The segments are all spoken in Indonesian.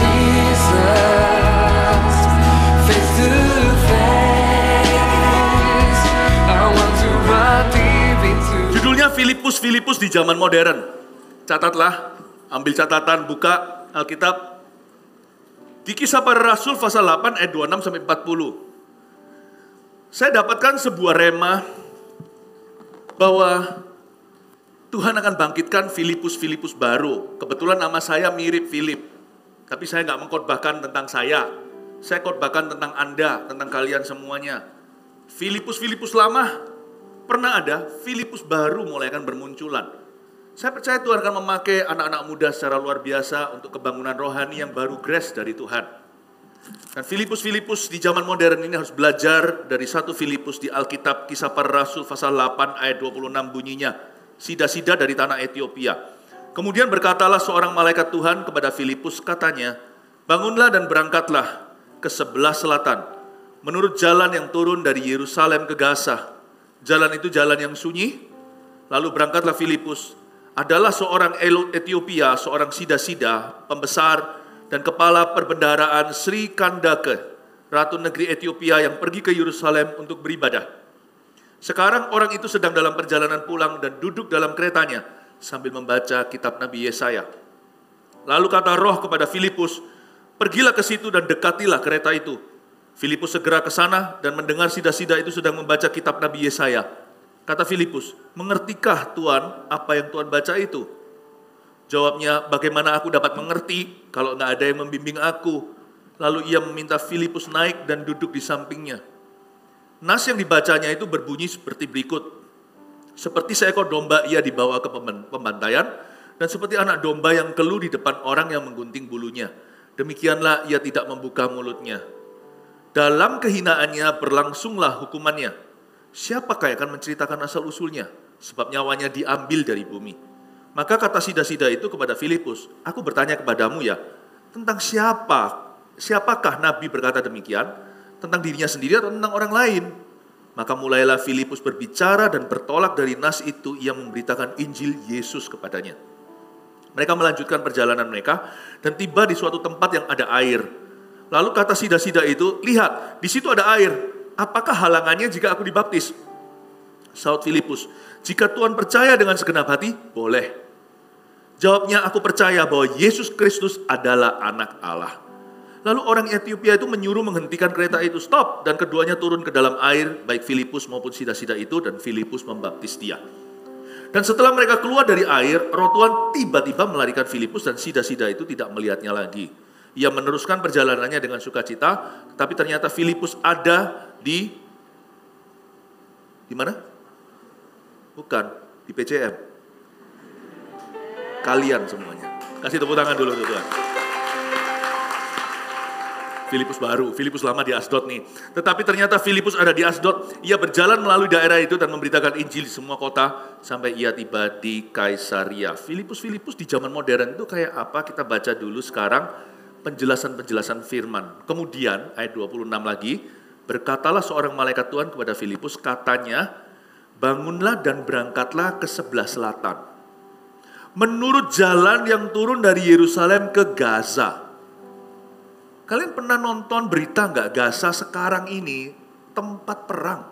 Jesus, face to face. I want to run deep into. Judulnya Filipus di zaman modern. Catatlah, ambil catatan, buka Alkitab. Di Kisah Para Rasul pasal 8 ayat 26 sampai 40. Saya dapatkan sebuah rema bahwa Tuhan akan bangkitkan Filipus baru. Kebetulan nama saya mirip Filip, tapi saya nggak mengkhotbahkan tentang saya. Saya khotbahkan tentang Anda, tentang kalian semuanya. Filipus lama pernah ada, Filipus baru mulai akan bermunculan. Saya percaya Tuhan akan memakai anak-anak muda secara luar biasa untuk kebangunan rohani yang baru grace dari Tuhan. Dan Filipus di zaman modern ini harus belajar dari satu Filipus di Alkitab Kisah Para Rasul pasal 8 ayat 26 bunyinya. Sida-sida dari tanah Ethiopia. Kemudian berkatalah seorang malaikat Tuhan kepada Filipus, katanya, bangunlah dan berangkatlah ke sebelah selatan, menurut jalan yang turun dari Yerusalem ke Gaza. Jalan itu jalan yang sunyi. Lalu berangkatlah Filipus, adalah seorang Ethiopia, seorang sida-sida, pembesar dan kepala perbendaharaan Sri Kandake, ratu negeri Ethiopia yang pergi ke Yerusalem untuk beribadah. Sekarang orang itu sedang dalam perjalanan pulang dan duduk dalam keretanya sambil membaca kitab Nabi Yesaya. Lalu kata Roh kepada Filipus, pergilah ke situ dan dekatilah kereta itu. Filipus segera ke sana dan mendengar sida-sida itu sedang membaca kitab Nabi Yesaya. Kata Filipus, mengertikah Tuhan apa yang Tuhan baca itu? Jawabnya, bagaimana aku dapat mengerti kalau nggak ada yang membimbing aku? Lalu ia meminta Filipus naik dan duduk di sampingnya. Nas yang dibacanya itu berbunyi seperti berikut. Seperti seekor domba ia dibawa ke pembantaian, dan seperti anak domba yang keluh di depan orang yang menggunting bulunya. Demikianlah ia tidak membuka mulutnya. Dalam kehinaannya berlangsunglah hukumannya. Siapakah yang akan menceritakan asal-usulnya? Sebab nyawanya diambil dari bumi. Maka kata sida-sida itu kepada Filipus, aku bertanya kepadamu ya, tentang siapakah Nabi berkata demikian? Tentang dirinya sendiri atau tentang orang lain? Maka mulailah Filipus berbicara dan bertolak dari nas itu, ia memberitakan Injil Yesus kepadanya. Mereka melanjutkan perjalanan mereka dan tiba di suatu tempat yang ada air. Lalu kata sida-sida itu, lihat, di situ ada air. Apakah halangannya jika aku dibaptis? Saud Filipus, jika Tuhan percaya dengan segenap hati, boleh. Jawabnya, aku percaya bahwa Yesus Kristus adalah anak Allah. Lalu orang Ethiopia itu menyuruh menghentikan kereta itu, stop, dan keduanya turun ke dalam air, baik Filipus maupun sida-sida itu, dan Filipus membaptis dia. Dan setelah mereka keluar dari air, Roh Tuhan tiba-tiba melarikan Filipus dan sida-sida itu tidak melihatnya lagi. Ia meneruskan perjalanannya dengan sukacita, tapi ternyata Filipus ada di mana? Bukan, di PCM. Kalian semuanya. Kasih tepuk tangan dulu untuk Tuhan. Filipus baru, Filipus lama di Asdod nih. Tetapi ternyata Filipus ada di Asdod. Ia berjalan melalui daerah itu dan memberitakan Injil di semua kota sampai ia tiba di Kaisaria. Filipus di zaman modern itu kayak apa? Kita baca dulu sekarang penjelasan firman. Kemudian ayat 26 lagi, berkatalah seorang malaikat Tuhan kepada Filipus, katanya, bangunlah dan berangkatlah ke sebelah selatan, menurut jalan yang turun dari Yerusalem ke Gaza. Kalian pernah nonton berita nggak? Gaza sekarang ini tempat perang.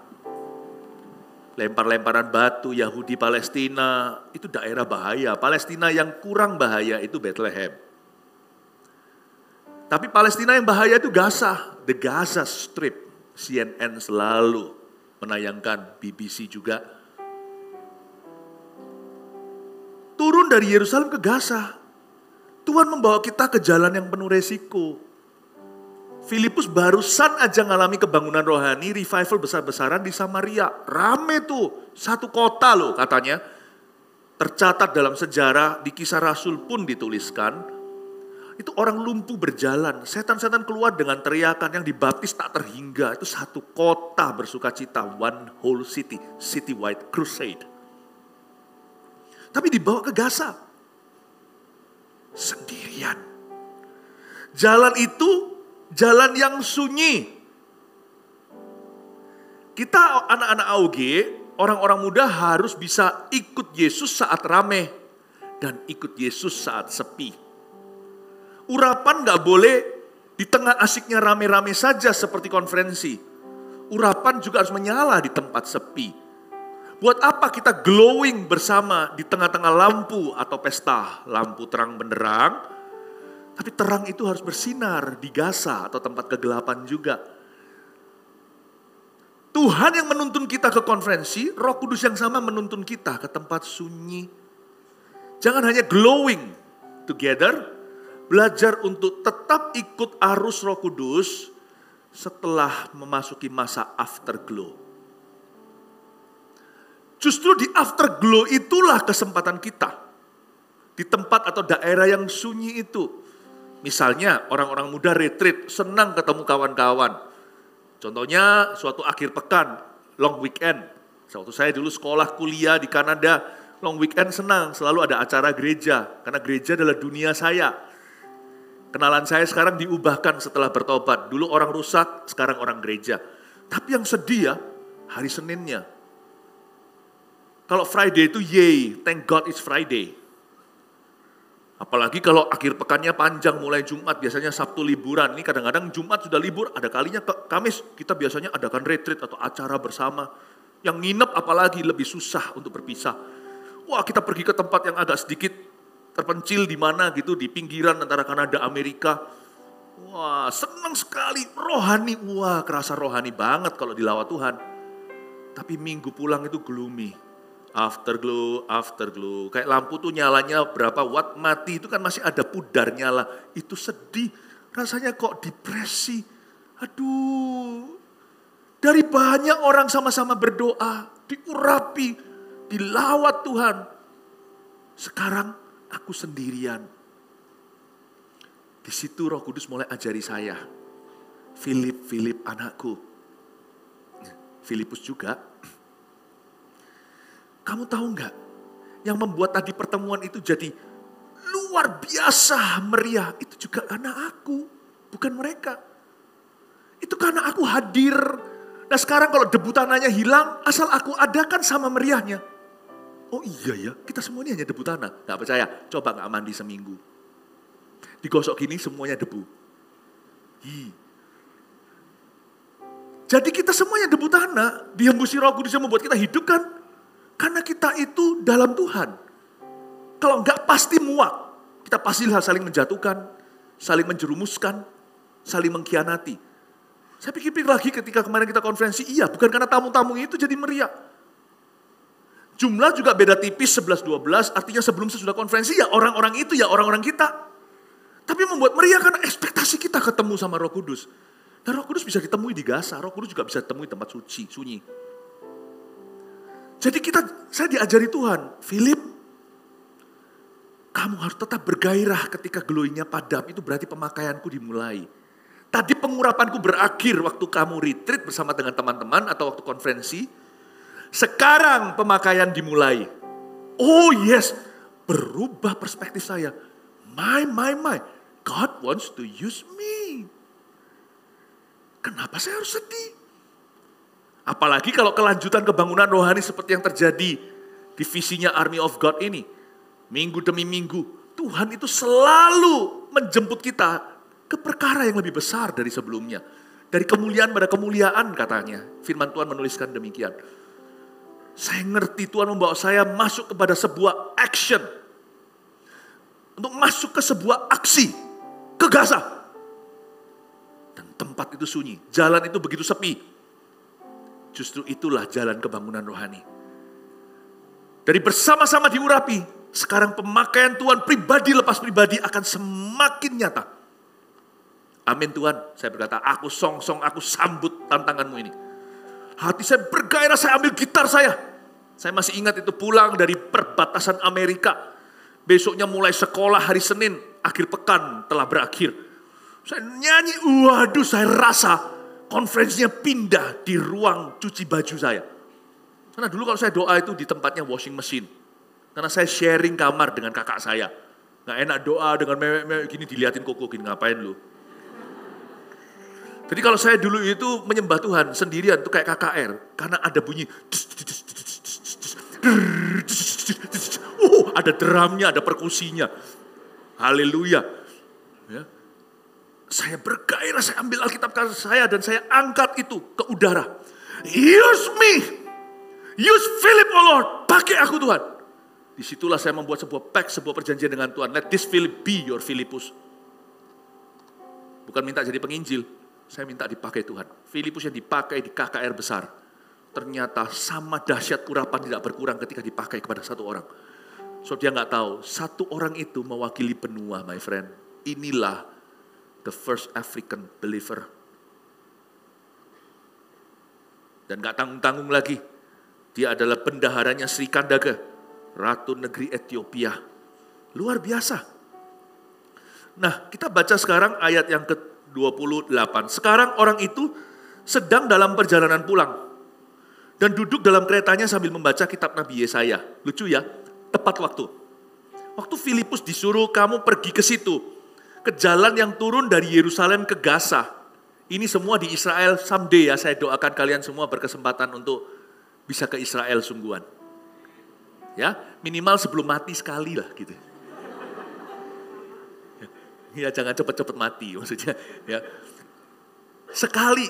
Lempar-lemparan batu, Yahudi Palestina, itu daerah bahaya. Palestina yang kurang bahaya itu Bethlehem. Tapi Palestina yang bahaya itu Gaza, the Gaza Strip. CNN selalu menayangkan, BBC juga. Turun dari Yerusalem ke Gaza. Tuhan membawa kita ke jalan yang penuh resiko. Filipus barusan aja ngalami kebangunan rohani, revival besar-besaran di Samaria. Rame tuh, satu kota loh katanya. Tercatat dalam sejarah, di Kisah Rasul pun dituliskan. Itu orang lumpuh berjalan, setan-setan keluar dengan teriakan yang dibaptis tak terhingga. Itu satu kota bersuka cita, one whole city, citywide crusade. Tapi dibawa ke Gaza, sendirian. Jalan itu, jalan yang sunyi. Kita anak-anak AUG, orang-orang muda harus bisa ikut Yesus saat rame dan ikut Yesus saat sepi. Urapan nggak boleh di tengah asiknya rame-rame saja seperti konferensi. Urapan juga harus menyala di tempat sepi. Buat apa kita glowing bersama di tengah-tengah lampu atau pesta, lampu terang benderang, tapi terang itu harus bersinar di gasa atau tempat kegelapan juga. Tuhan yang menuntun kita ke konferensi, Roh Kudus yang sama menuntun kita ke tempat sunyi. Jangan hanya glowing together, belajar untuk tetap ikut arus Roh Kudus setelah memasuki masa afterglow. Justru di afterglow itulah kesempatan kita. Di tempat atau daerah yang sunyi itu. Misalnya orang-orang muda retreat, senang ketemu kawan-kawan. Contohnya suatu akhir pekan, long weekend. Waktu saya dulu sekolah kuliah di Kanada, long weekend senang, selalu ada acara gereja. Karena gereja adalah dunia saya. Kenalan saya sekarang diubahkan setelah bertobat. Dulu orang rusak, sekarang orang gereja. Tapi yang sedih ya, hari Seninnya. Kalau Friday itu yay, thank God it's Friday. Apalagi kalau akhir pekannya panjang, mulai Jumat, biasanya Sabtu liburan. Ini kadang-kadang Jumat sudah libur, ada kalinya Kamis kita biasanya adakan retreat atau acara bersama. Yang nginep apalagi lebih susah untuk berpisah. Wah, kita pergi ke tempat yang agak sedikit terpencil di mana gitu, di pinggiran antara Kanada, Amerika. Wah, senang sekali, rohani. Wah, kerasa rohani banget kalau dilawat Tuhan. Tapi minggu pulang itu gloomy. Afterglow, afterglow. Kayak lampu tuh nyalanya berapa watt, mati itu kan masih ada pudar nyala. Itu sedih, rasanya kok depresi. Aduh, dari banyak orang sama-sama berdoa, diurapi, dilawat Tuhan. Sekarang aku sendirian. Di situ Roh Kudus mulai ajari saya. Philip anakku. Filipus juga. Kamu tahu enggak? Yang membuat tadi pertemuan itu jadi luar biasa meriah. Itu juga karena aku, bukan mereka. Itu karena aku hadir. Nah sekarang kalau debu tanahnya hilang, asal aku ada kan sama meriahnya. Oh iya ya, kita semua ini hanya debu tanah. Gak percaya? Coba gak mandi seminggu. Digosok gini semuanya debu. Jadi kita semuanya debu tanah. Dihembusi Roh Kudus yang membuat kita hidup kan. Karena kita itu dalam Tuhan. Kalau enggak pasti muak. Kita pasti saling menjatuhkan, saling menjerumuskan, saling mengkhianati. Saya pikir lagi ketika kemarin kita konferensi, iya bukan karena tamu-tamu itu jadi meriah. Jumlah juga beda tipis 11-12, artinya sebelum sesudah konferensi ya orang-orang itu ya orang-orang kita. Tapi membuat meriah karena ekspektasi kita ketemu sama Roh Kudus. Dan Roh Kudus bisa ditemui di Gaza, Roh Kudus juga bisa ditemui di tempat suci, sunyi. Jadi saya diajari Tuhan, Philip, kamu harus tetap bergairah ketika glowingnya padam, itu berarti pemakaianku dimulai. Tadi pengurapanku berakhir waktu kamu retreat bersama dengan teman-teman atau waktu konferensi. Sekarang pemakaian dimulai. Oh yes, berubah perspektif saya. My, God wants to use me. Kenapa saya harus sedih? Apalagi kalau kelanjutan kebangunan rohani seperti yang terjadi di visinya Army of God ini. Minggu demi minggu, Tuhan itu selalu menjemput kita ke perkara yang lebih besar dari sebelumnya. Dari kemuliaan pada kemuliaan katanya. Firman Tuhan menuliskan demikian. Saya ngerti Tuhan membawa saya masuk kepada sebuah action. Untuk masuk ke sebuah aksi. Ke Gaza. Dan tempat itu sunyi. Jalan itu begitu sepi. Justru itulah jalan kebangunan rohani. Dari bersama-sama diurapi, sekarang pemakaian Tuhan pribadi lepas pribadi akan semakin nyata. Amin Tuhan, saya berkata, aku song-song, aku sambut tantanganmu ini. Hati saya bergairah, saya ambil gitar saya. Saya masih ingat itu pulang dari perbatasan Amerika. Besoknya mulai sekolah hari Senin, akhir pekan telah berakhir. Saya nyanyi, waduh saya rasa konferensinya pindah di ruang cuci baju saya. Karena dulu kalau saya doa itu di tempatnya washing machine. Karena saya sharing kamar dengan kakak saya. Gak enak doa dengan mewek-mewek gini diliatin koko gini, ngapain lu? Jadi kalau saya dulu itu menyembah Tuhan sendirian itu kayak KKR. Karena ada bunyi. Ada drumnya, ada perkusinya. Haleluya. Ya. Saya bergairah, saya ambil Alkitab saya dan saya angkat itu ke udara. Use me. Use Philip, oh Lord. Pakai aku Tuhan. Disitulah saya membuat sebuah pact, sebuah perjanjian dengan Tuhan. Let this Philip be your Philippus. Bukan minta jadi penginjil. Saya minta dipakai Tuhan. Filipus yang dipakai di KKR besar. Ternyata sama dahsyat urapan tidak berkurang ketika dipakai kepada satu orang. So dia nggak tahu, satu orang itu mewakili benua, my friend. Inilah the first African believer. Dan gak tanggung-tanggung lagi. Dia adalah bendaharanya Sri Kandaga, Ratu Negeri Ethiopia. Luar biasa. Nah, kita baca sekarang ayat yang ke-28. Sekarang orang itu sedang dalam perjalanan pulang. Dan duduk dalam keretanya sambil membaca kitab Nabi Yesaya. Lucu ya, tepat waktu. Waktu Filipus disuruh kamu pergi ke situ. Ke jalan yang turun dari Yerusalem ke Gaza. Ini semua di Israel someday ya. Saya doakan kalian semua berkesempatan untuk bisa ke Israel sungguhan. Ya, minimal sebelum mati sekali lah gitu. Ya jangan cepat-cepat mati maksudnya. Ya. Sekali,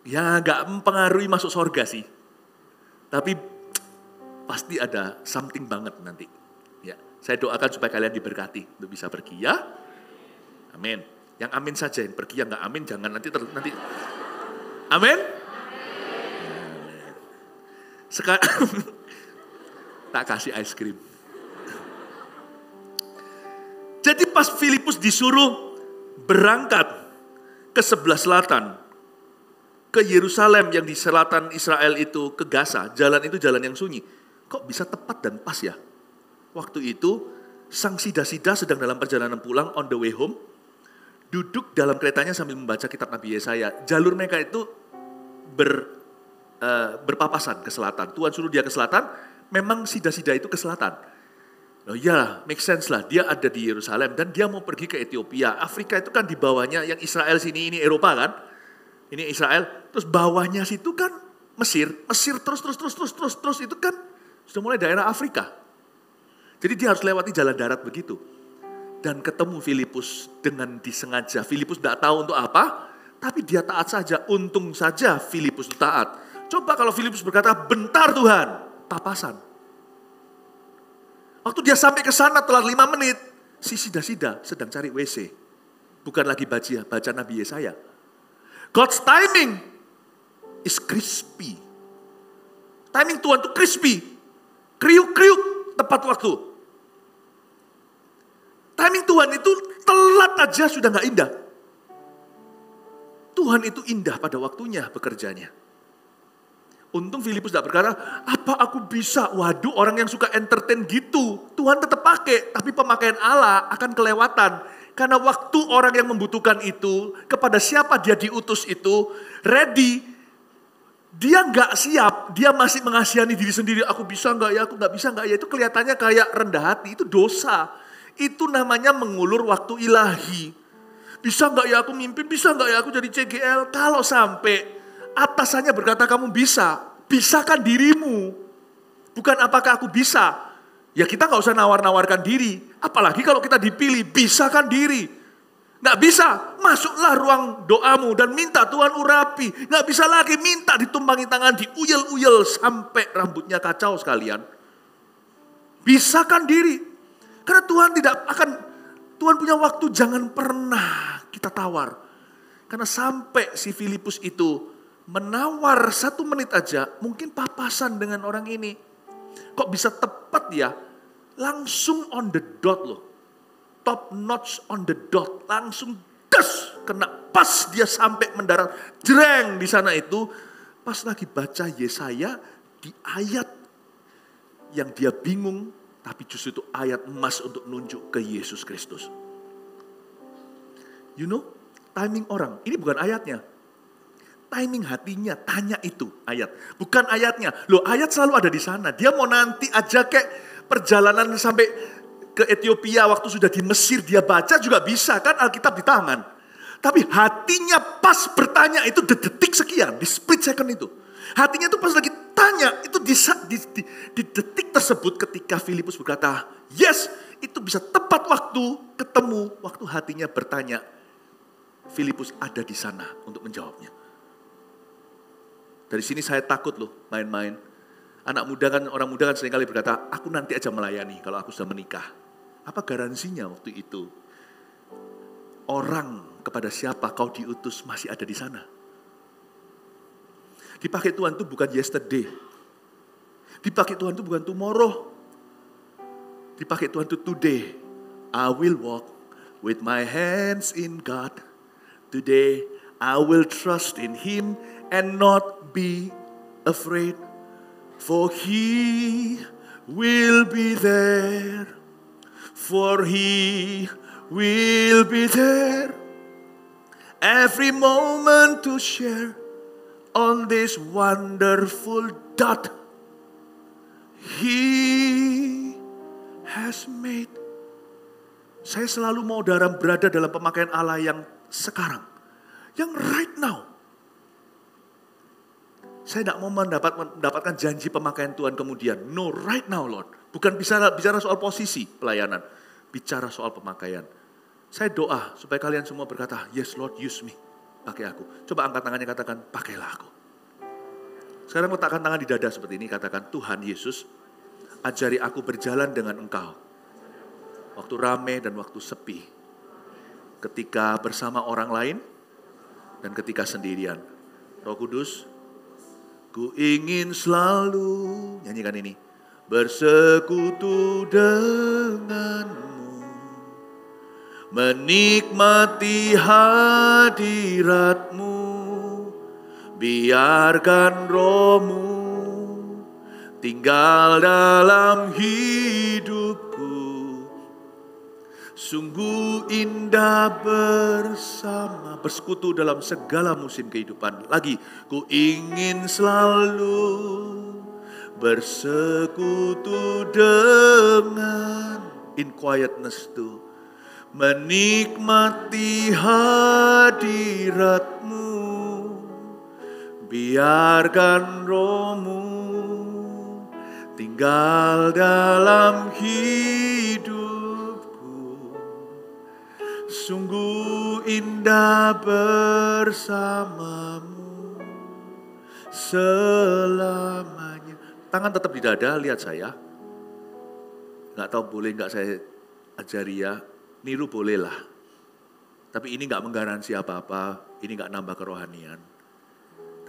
ya gak mempengaruhi masuk surga sih. Tapi pasti ada something banget nanti. Ya, saya doakan supaya kalian diberkati untuk bisa pergi ya. Amin. Yang amin saja, yang pergi yang gak amin jangan nanti. Amin. Sekarang tak kasih ice cream. Jadi pas Filipus disuruh berangkat ke sebelah selatan, ke Yerusalem yang di selatan Israel itu, ke Gaza, jalan itu jalan yang sunyi. Kok bisa tepat dan pas ya? Waktu itu sang sida-sida sedang dalam perjalanan pulang on the way home, duduk dalam keretanya sambil membaca kitab Nabi Yesaya. Jalur mereka itu berpapasan ke selatan. Tuhan suruh dia ke selatan, memang sida-sida itu ke selatan. Oh ya, make sense lah. Dia ada di Yerusalem dan dia mau pergi ke Ethiopia. Afrika itu kan di bawahnya, yang Israel sini, ini Eropa kan. Ini Israel, terus bawahnya situ kan Mesir. Mesir terus itu kan sudah mulai daerah Afrika. Jadi dia harus lewati jalan darat begitu. Dan ketemu Filipus dengan disengaja. Filipus tidak tahu untuk apa, tapi dia taat saja. Untung saja Filipus itu taat. Coba kalau Filipus berkata, bentar Tuhan, papasan. Waktu dia sampai ke sana telat 5 menit, si sida-sida sedang cari WC. Bukan lagi baca Nabi Yesaya. God's timing is crispy. Timing Tuhan itu crispy. Kriuk-kriuk tepat waktu. Timing Tuhan itu telat aja sudah gak indah. Tuhan itu indah pada waktunya bekerjanya. Untung Filipus tidak berkata, apa aku bisa? Waduh, orang yang suka entertain gitu. Tuhan tetap pakai, tapi pemakaian Allah akan kelewatan. Karena waktu orang yang membutuhkan itu, kepada siapa dia diutus itu, ready. Dia nggak siap, dia masih mengasihani diri sendiri. Aku bisa nggak ya, aku nggak bisa nggak ya. Itu kelihatannya kayak rendah hati, itu dosa. Itu namanya mengulur waktu ilahi. Bisa nggak ya aku mimpin, bisa nggak ya aku jadi CGL. Kalau sampai atasannya berkata kamu bisa, bisakan dirimu. Bukan apakah aku bisa. Ya kita gak usah nawar-nawarkan diri. Apalagi kalau kita dipilih, bisakan diri. Gak bisa, masuklah ruang doamu dan minta Tuhan urapi. Gak bisa lagi minta ditumpangi tangan, diuyel-uyel sampai rambutnya kacau sekalian. Bisakan diri. Karena Tuhan punya waktu, jangan pernah kita tawar. Karena sampai si Filipus itu menawar 1 menit aja, mungkin papasan dengan orang ini. Kok bisa tepat ya? Langsung on the dot loh. Top notch on the dot. Langsung gas, kena pas dia sampai mendarat. Jreng di sana itu. Pas lagi baca Yesaya di ayat yang dia bingung. Tapi justru itu ayat emas untuk nunjuk ke Yesus Kristus. You know, timing orang. Ini bukan ayatnya. Timing hatinya, tanya itu ayat. Bukan ayatnya. Loh, ayat selalu ada di sana. Dia mau nanti aja kayak perjalanan sampai ke Ethiopia waktu sudah di Mesir dia baca juga bisa kan, Alkitab di tangan. Tapi hatinya pas bertanya itu detik sekian, di split second itu. Hatinya itu pas lagi tanya, itu di detik tersebut ketika Filipus berkata, yes, itu bisa tepat waktu ketemu, waktu hatinya bertanya, Filipus ada di sana untuk menjawabnya. Dari sini saya takut loh main-main. Orang muda kan seringkali berkata, aku nanti aja melayani kalau aku sudah menikah. Apa garansinya waktu itu? Orang kepada siapa kau diutus masih ada di sana. Dipakai Tuhan itu bukan yesterday. Dipakai Tuhan itu bukan tomorrow. Dipakai Tuhan itu today. I will walk with my hands in God. Today I will trust in Him and not be afraid. For He will be there. For He will be there. Every moment to share on this wonderful dot He has made. Saya selalu mau berada dalam pemakaian Allah yang sekarang. Yang right now. Saya tidak mau mendapatkan janji pemakaian Tuhan kemudian. No, right now Lord. Bukan bicara soal posisi pelayanan. Bicara soal pemakaian. Saya doa supaya kalian semua berkata, yes Lord, use me. Pakai aku. Coba angkat tangannya, katakan, pakailah aku. Sekarang letakkan tangan di dada seperti ini, katakan, Tuhan Yesus, ajari aku berjalan dengan Engkau. Waktu rame dan waktu sepi. Ketika bersama orang lain dan ketika sendirian. Roh Kudus, ku ingin selalu, nyanyikan ini, bersekutu denganmu, menikmati hadiratmu, biarkan rohmu tinggal dalam hidupku. Sungguh indah bersama, bersekutu dalam segala musim kehidupan. Lagi, ku ingin selalu bersekutu dengan, in quietness too, menikmati hadiratmu, biarkan rohmu tinggal dalam hidupku. Sungguh indah bersamamu selamanya. Tangan tetap di dada, lihat saya. Gak tahu boleh gak saya ajari ya. Niru boleh lah. Tapi ini gak menggaransi apa-apa. Ini gak nambah kerohanian.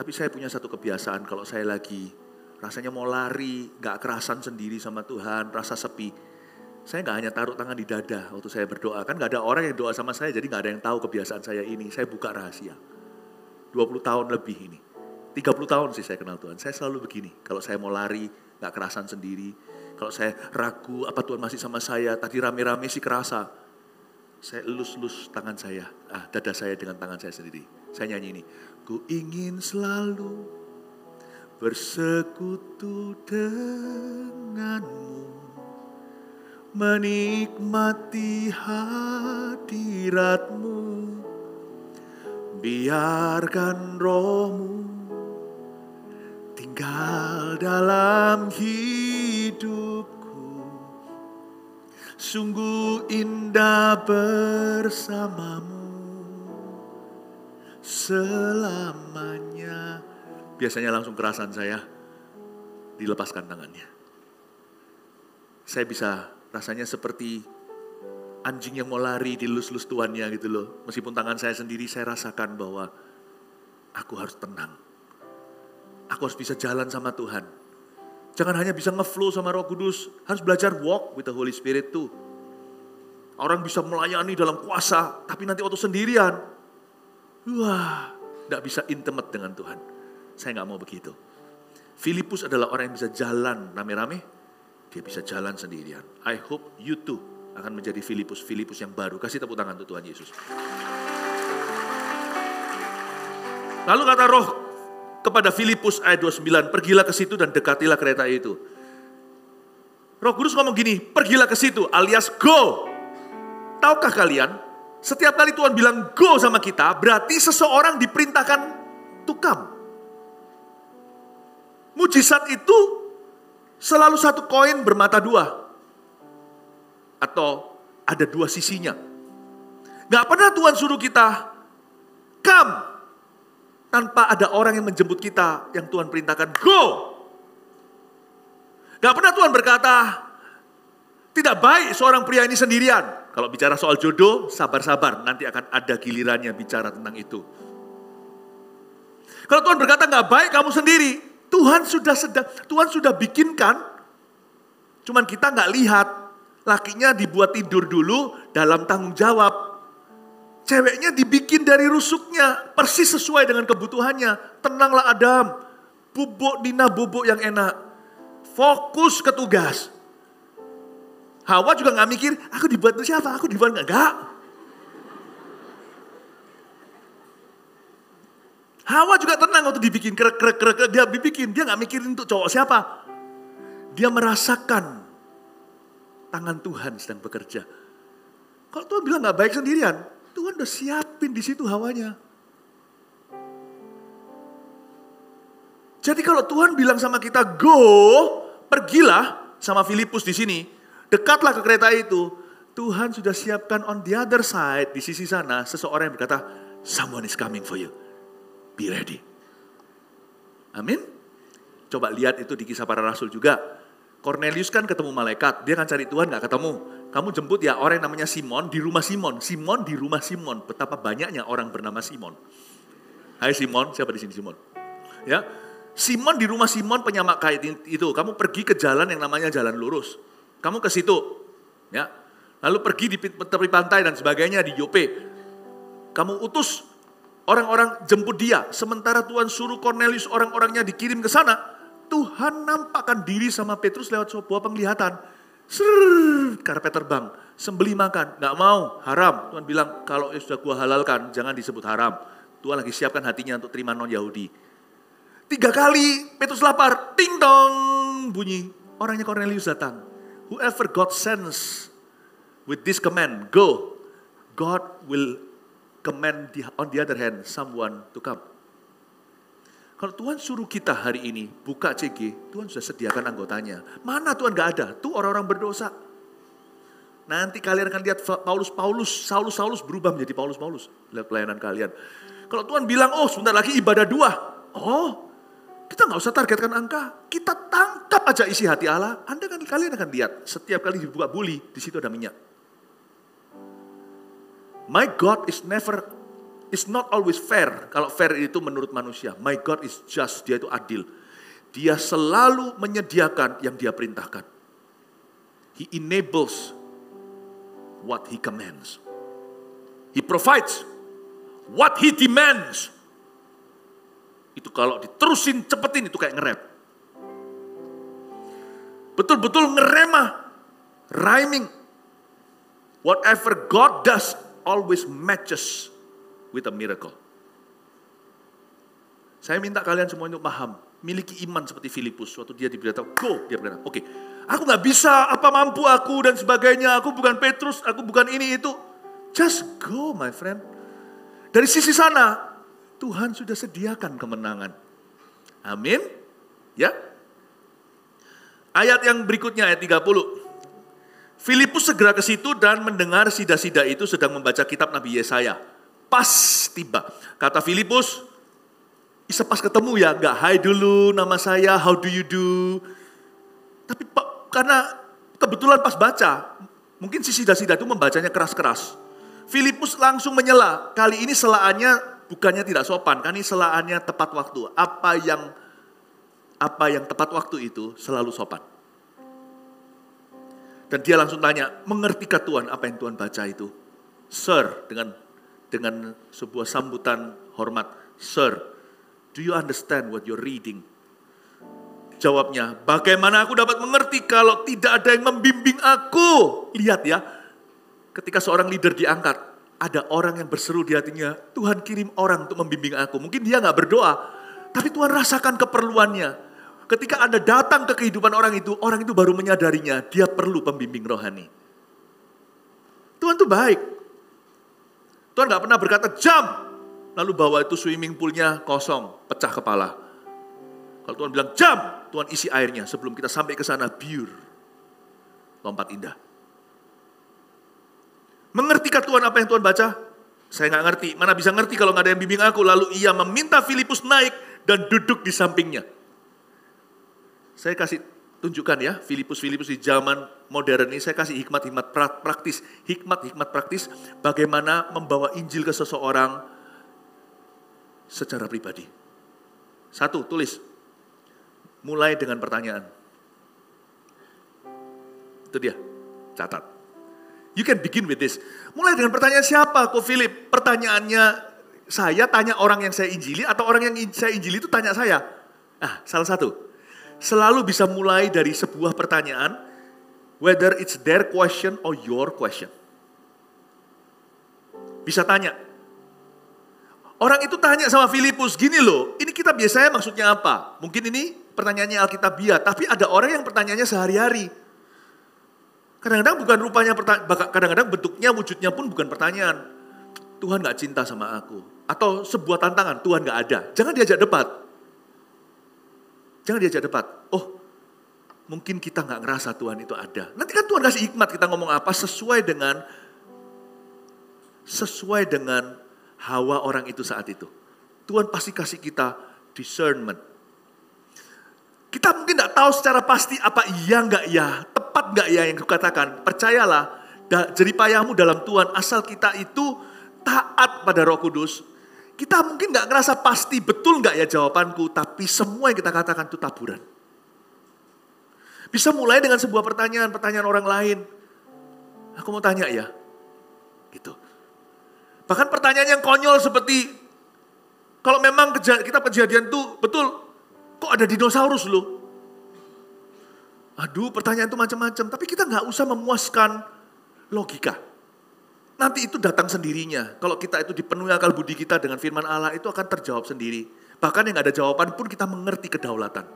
Tapi saya punya satu kebiasaan. Kalau saya lagi rasanya mau lari, gak kerasan sendiri sama Tuhan, rasa sepi. Saya gak hanya taruh tangan di dada waktu saya berdoa. Kan gak ada orang yang doa sama saya, jadi gak ada yang tahu kebiasaan saya ini. Saya buka rahasia. 20 tahun lebih ini. 30 tahun sih saya kenal Tuhan. Saya selalu begini. Kalau saya mau lari, gak kerasan sendiri. Kalau saya ragu, apa Tuhan masih sama saya? Tadi rame-rame sih kerasa. Saya elus-elus tangan saya, dada saya dengan tangan saya sendiri. Saya nyanyi ini. Ku ingin selalu bersekutu denganmu, menikmati hadiratmu, biarkan rohmu tinggal dalam hidupku. Sungguh indah bersamamu selamanya. Biasanya langsung kerasan saya, dilepaskan tangannya. Saya bisa rasanya seperti anjing yang mau lari dilus-lus tuannya gitu loh. Meskipun tangan saya sendiri, saya rasakan bahwa aku harus tenang. Aku harus bisa jalan sama Tuhan. Jangan hanya bisa ngeflow sama Roh Kudus, harus belajar walk with the Holy Spirit too. Orang bisa melayani dalam kuasa, tapi nanti waktu sendirian, wah, gak bisa intimate dengan Tuhan. Saya gak mau begitu. Filipus adalah orang yang bisa jalan rame-rame, dia bisa jalan sendirian. I hope you too akan menjadi Filipus yang baru. Kasih tepuk tangan untuk Tuhan Yesus. Lalu kata Roh kepada Filipus ayat 29, pergilah ke situ dan dekatilah kereta itu. Roh Kudus ngomong gini, pergilah ke situ alias go. Tahukah kalian, setiap kali Tuhan bilang go sama kita, berarti seseorang diperintahkan to come. Mujizat itu selalu satu koin bermata dua. Atau ada dua sisinya. Gak pernah Tuhan suruh kita, come, tanpa ada orang yang menjemput kita, yang Tuhan perintahkan, go. Gak pernah Tuhan berkata, tidak baik seorang pria ini sendirian. Kalau bicara soal jodoh, sabar-sabar, nanti akan ada gilirannya bicara tentang itu. Kalau Tuhan berkata gak baik kamu sendiri, Tuhan sudah bikinkan, cuman kita gak lihat. Lakinya dibuat tidur dulu dalam tanggung jawab. Ceweknya dibikin dari rusuknya, persis sesuai dengan kebutuhannya. Tenanglah Adam, bubuk Dina bubuk yang enak. Fokus ke tugas. Hawa juga gak mikir, aku dibuat untuk siapa? Aku dibuat enggak. Hawa juga tenang waktu dibikin, krek, dia dibikin. Dia gak mikirin untuk cowok siapa. Dia merasakan tangan Tuhan sedang bekerja. Kalau Tuhan bilang gak baik sendirian, Tuhan udah siapin di situ Hawanya. Jadi kalau Tuhan bilang sama kita, go, pergilah sama Filipus di sini, dekatlah ke kereta itu. Tuhan sudah siapkan on the other side, di sisi sana, seseorang yang berkata, someone is coming for you. Be ready. Amin. Coba lihat itu di Kisah Para Rasul juga. Cornelius kan ketemu malaikat, dia kan cari Tuhan gak ketemu. Kamu jemput ya orang yang namanya Simon di rumah Simon. Simon di rumah Simon. Betapa banyaknya orang bernama Simon. Hai Simon, siapa di sini Simon? Ya, Simon di rumah Simon penyamak kain itu. Kamu pergi ke jalan yang namanya jalan lurus. Kamu ke situ, ya. Lalu pergi di tepi pantai dan sebagainya di Yope. Kamu utus orang-orang jemput dia. Sementara Tuhan suruh Cornelius orang-orangnya dikirim ke sana. Tuhan nampakkan diri sama Petrus lewat sebuah penglihatan. Karpet terbang, sembelih makan, gak mau, haram. Tuhan bilang, kalau sudah gua halalkan, jangan disebut haram. Tuhan lagi siapkan hatinya untuk terima non-Yahudi. 3 kali Petrus lapar, ting tong, bunyi. Orangnya Cornelius datang. Whoever God sends with this command, go. God will command on the other hand, someone to come. Kalau Tuhan suruh kita hari ini buka CG, Tuhan sudah sediakan anggotanya. Mana Tuhan gak ada? Tuh orang-orang berdosa. Nanti kalian akan lihat Saulus berubah menjadi Paulus. Lihat pelayanan kalian. Kalau Tuhan bilang, oh sebentar lagi ibadah 2. Oh, kita gak usah targetkan angka. Kita tangkap aja isi hati Allah. Kalian akan lihat, setiap kali dibuka buli, di situ ada minyak. My God is not always fair. Kalau fair itu menurut manusia. My God is just. Dia itu adil. Dia selalu menyediakan yang dia perintahkan. He enables what he commands. He provides what he demands. Itu kalau diterusin cepetin itu kayak ngerap. Betul-betul ngeremah. Rhyming. Whatever God does always matches with a miracle. Saya minta kalian semua untuk paham, miliki iman seperti Filipus. Waktu dia diberitahu, go, dia berkata, oke, aku gak bisa, apa mampu aku dan sebagainya, aku bukan Petrus, aku bukan ini itu. Just go my friend. Dari sisi sana, Tuhan sudah sediakan kemenangan. Amin. Ya. Ayat yang berikutnya, ayat 30. Filipus segera ke situ dan mendengar sida-sida itu sedang membaca kitab Nabi Yesaya. Pas tiba. Kata Filipus, bisa pas ketemu ya, enggak hai dulu nama saya, how do you do. Tapi karena kebetulan pas baca, mungkin si sida-sida itu membacanya keras-keras. Filipus langsung menyela, kali ini selaannya bukannya tidak sopan, kali ini selaannya tepat waktu. Apa yang tepat waktu itu selalu sopan. Dan dia langsung tanya, mengertikah Tuhan apa yang Tuhan baca itu? Sir, dengan sebuah sambutan hormat. Sir, do you understand what you're reading? Jawabnya, bagaimana aku dapat mengerti kalau tidak ada yang membimbing aku? Lihat ya, ketika seorang leader diangkat, ada orang yang berseru di hatinya, Tuhan kirim orang untuk membimbing aku. Mungkin dia gak berdoa, tapi Tuhan rasakan keperluannya. Ketika Anda datang ke kehidupan orang itu baru menyadarinya, dia perlu pembimbing rohani. Tuhan itu baik. Tuhan gak pernah berkata, jump, lalu bawa itu swimming poolnya kosong, pecah kepala. Kalau Tuhan bilang jam, Tuhan isi airnya sebelum kita sampai ke sana, biur. Lompat indah. Mengertikah Tuhan apa yang Tuhan baca? Saya nggak ngerti. Mana bisa ngerti kalau nggak ada yang bimbing aku. Lalu ia meminta Filipus naik dan duduk di sampingnya. Saya kasih tunjukkan ya, Filipus di zaman modern ini, saya kasih hikmat-hikmat praktis, bagaimana membawa Injil ke seseorang secara pribadi. 1, tulis. Mulai dengan pertanyaan. Itu dia, catat. You can begin with this. Mulai dengan pertanyaan siapa kok Philip? Pertanyaannya saya tanya orang yang saya injili atau orang yang saya injili itu tanya saya? Salah satu. Selalu bisa mulai dari sebuah pertanyaan, whether it's their question or your question. Bisa tanya. Orang itu tanya sama Filipus, gini loh, ini kita biasanya maksudnya apa? Mungkin ini pertanyaannya Alkitabiah, tapi ada orang yang pertanyaannya sehari-hari. Kadang-kadang bukan rupanya, kadang-kadang bentuknya, wujudnya pun bukan pertanyaan. Tuhan gak cinta sama aku. Atau sebuah tantangan, Tuhan gak ada. Jangan diajak debat. Oh, mungkin kita gak ngerasa Tuhan itu ada. Nanti kan Tuhan kasih hikmat kita ngomong apa sesuai dengan hawa orang itu saat itu. Tuhan pasti kasih kita discernment. Kita mungkin gak tahu secara pasti apa iya gak ya, tepat gak ya yang kukatakan. Percayalah, jeripayahmu dalam Tuhan asal kita itu taat pada Roh Kudus. Kita mungkin gak ngerasa pasti betul gak ya jawabanku, tapi semua yang kita katakan itu taburan. Bisa mulai dengan sebuah pertanyaan orang lain. Aku mau tanya ya, gitu. Bahkan pertanyaan yang konyol seperti, kalau memang kita kejadian itu betul, kok ada dinosaurus loh? Aduh, pertanyaan itu macam-macam, tapi kita gak usah memuaskan logika. Nanti itu datang sendirinya. Kalau kita itu dipenuhi akal budi kita dengan firman Allah, itu akan terjawab sendiri. Bahkan yang gak ada jawaban pun kita mengerti kedaulatan.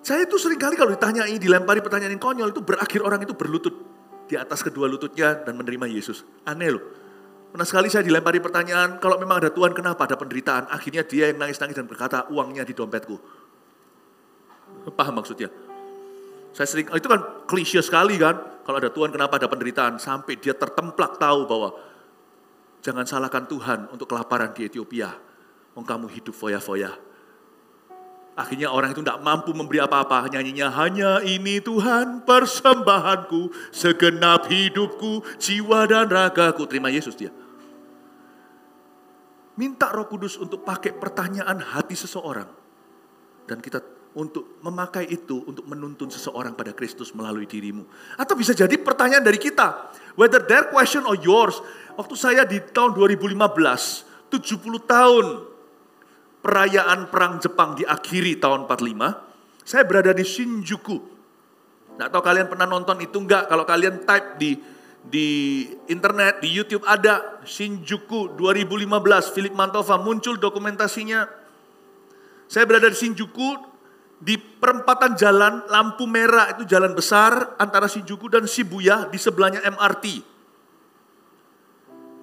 Saya itu seringkali kalau ditanyai, dilempari pertanyaan yang konyol, itu berakhir orang itu berlutut di atas kedua lututnya dan menerima Yesus. Aneh loh. Pernah sekali saya dilempari pertanyaan, kalau memang ada Tuhan kenapa ada penderitaan? Akhirnya dia yang nangis-nangis dan berkata, uangnya di dompetku. Paham maksudnya? Itu kan klise sekali kan, kalau ada Tuhan kenapa ada penderitaan, sampai dia tertemplak tahu bahwa jangan salahkan Tuhan untuk kelaparan di Ethiopia, kamu hidup foya-foya. Akhirnya orang itu tidak mampu memberi apa-apa, nyanyinya hanya ini Tuhan persembahanku, segenap hidupku, jiwa dan ragaku. Terima Yesus dia. Minta Roh Kudus untuk pakai pertanyaan hati seseorang, dan kita untuk memakai itu untuk menuntun seseorang pada Kristus melalui dirimu. Atau bisa jadi pertanyaan dari kita. Whether their question or yours. Waktu saya di tahun 2015, 70 tahun perayaan Perang Jepang diakhiri tahun 45. Saya berada di Shinjuku. Nggak tahu kalian pernah nonton itu enggak. Kalau kalian type di internet, di YouTube ada Shinjuku 2015. Philip Mantova muncul dokumentasinya. Saya berada di Shinjuku. Di perempatan jalan, lampu merah itu jalan besar antara Shinjuku dan Shibuya, di sebelahnya MRT.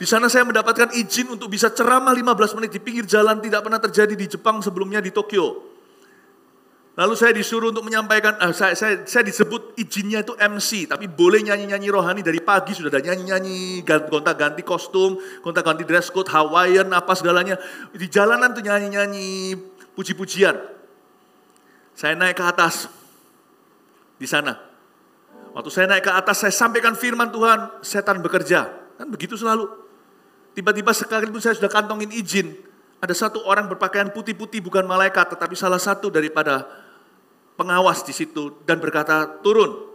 Di sana saya mendapatkan izin untuk bisa ceramah 15 menit di pinggir jalan, tidak pernah terjadi di Jepang sebelumnya di Tokyo. Lalu saya disuruh untuk menyampaikan, saya disebut izinnya itu MC, tapi boleh nyanyi-nyanyi rohani dari pagi, sudah ada nyanyi-nyanyi, gonta-ganti kostum, gonta-ganti dress code, Hawaiian, apa segalanya. Di jalanan tuh nyanyi-nyanyi, puji-pujian. Saya naik ke atas di sana. Waktu saya naik ke atas, saya sampaikan firman Tuhan, setan bekerja. Kan begitu selalu. Tiba-tiba sekalipun saya sudah kantongin izin, ada satu orang berpakaian putih-putih, bukan malaikat, tetapi salah satu daripada pengawas di situ, dan berkata, turun.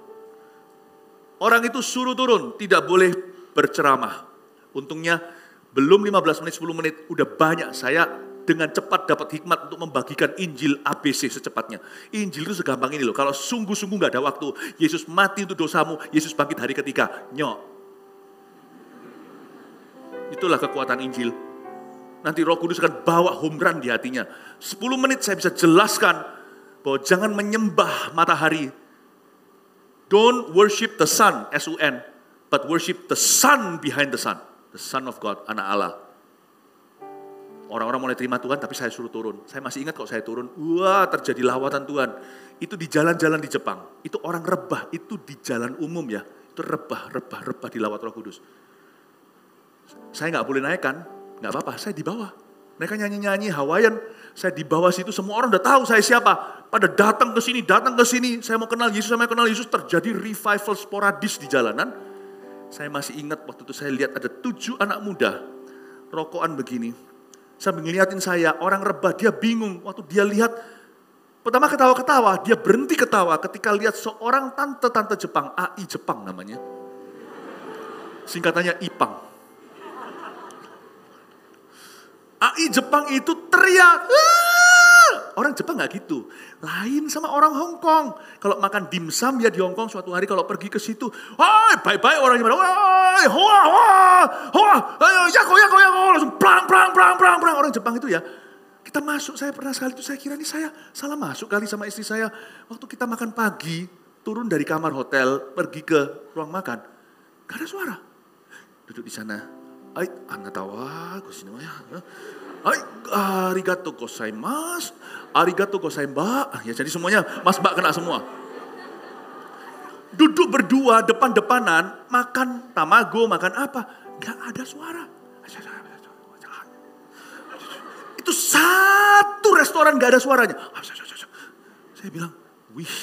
Orang itu suruh turun, tidak boleh berceramah. Untungnya belum 15 menit, 10 menit, udah banyak saya dengan cepat dapat hikmat untuk membagikan Injil ABC secepatnya. Injil itu segampang ini loh, kalau sungguh-sungguh gak ada waktu, Yesus mati untuk dosamu, Yesus bangkit hari ketiga, nyok. Itulah kekuatan Injil. Nanti Roh Kudus akan bawa home run di hatinya. 10 menit saya bisa jelaskan bahwa jangan menyembah matahari. Don't worship the sun, S-U-N, but worship the sun behind the sun. The Son of God, anak Allah. Orang-orang mulai terima Tuhan, tapi saya suruh turun. Saya masih ingat kok saya turun, wah terjadi lawatan Tuhan. Itu di jalan-jalan di Jepang. Itu orang rebah, itu di jalan umum ya. Itu rebah dilawat Roh Kudus. Saya nggak boleh naik kan, nggak apa-apa, saya di bawah. Mereka nyanyi-nyanyi Hawaiian, saya di bawah situ, semua orang udah tahu saya siapa. Pada datang ke sini, saya mau kenal Yesus, terjadi revival sporadis di jalanan. Saya masih ingat waktu itu saya lihat ada 7 anak muda, rokokan begini. Sambil ngeliatin saya, orang rebah, dia bingung. Waktu dia lihat, pertama ketawa-ketawa, dia berhenti ketawa ketika lihat seorang tante-tante Jepang, AI Jepang namanya. Singkatannya IPANG. AI Jepang itu teriak. Orang Jepang gak gitu. Lain sama orang Hong Kong. Kalau makan dimsum ya di Hong Kong suatu hari kalau pergi ke situ. Hai, bye-bye orangnya pada. Hai, hoa, yako. Langsung prang. Orang Jepang itu ya. Kita masuk, saya pernah sekali itu saya kira ini saya salah masuk kali sama istri saya. Waktu kita makan pagi, turun dari kamar hotel, pergi ke ruang makan. Gak ada suara. Duduk di sana. Ai, anatawa, kusinamaya. Ai, arigato gozaimasu. Arigato gozaimba. Ya jadi semuanya Mas Mbak kena semua. Duduk berdua depan-depanan, makan tamago, makan apa. Gak ada suara. Itu satu restoran gak ada suaranya. Saya bilang, wih,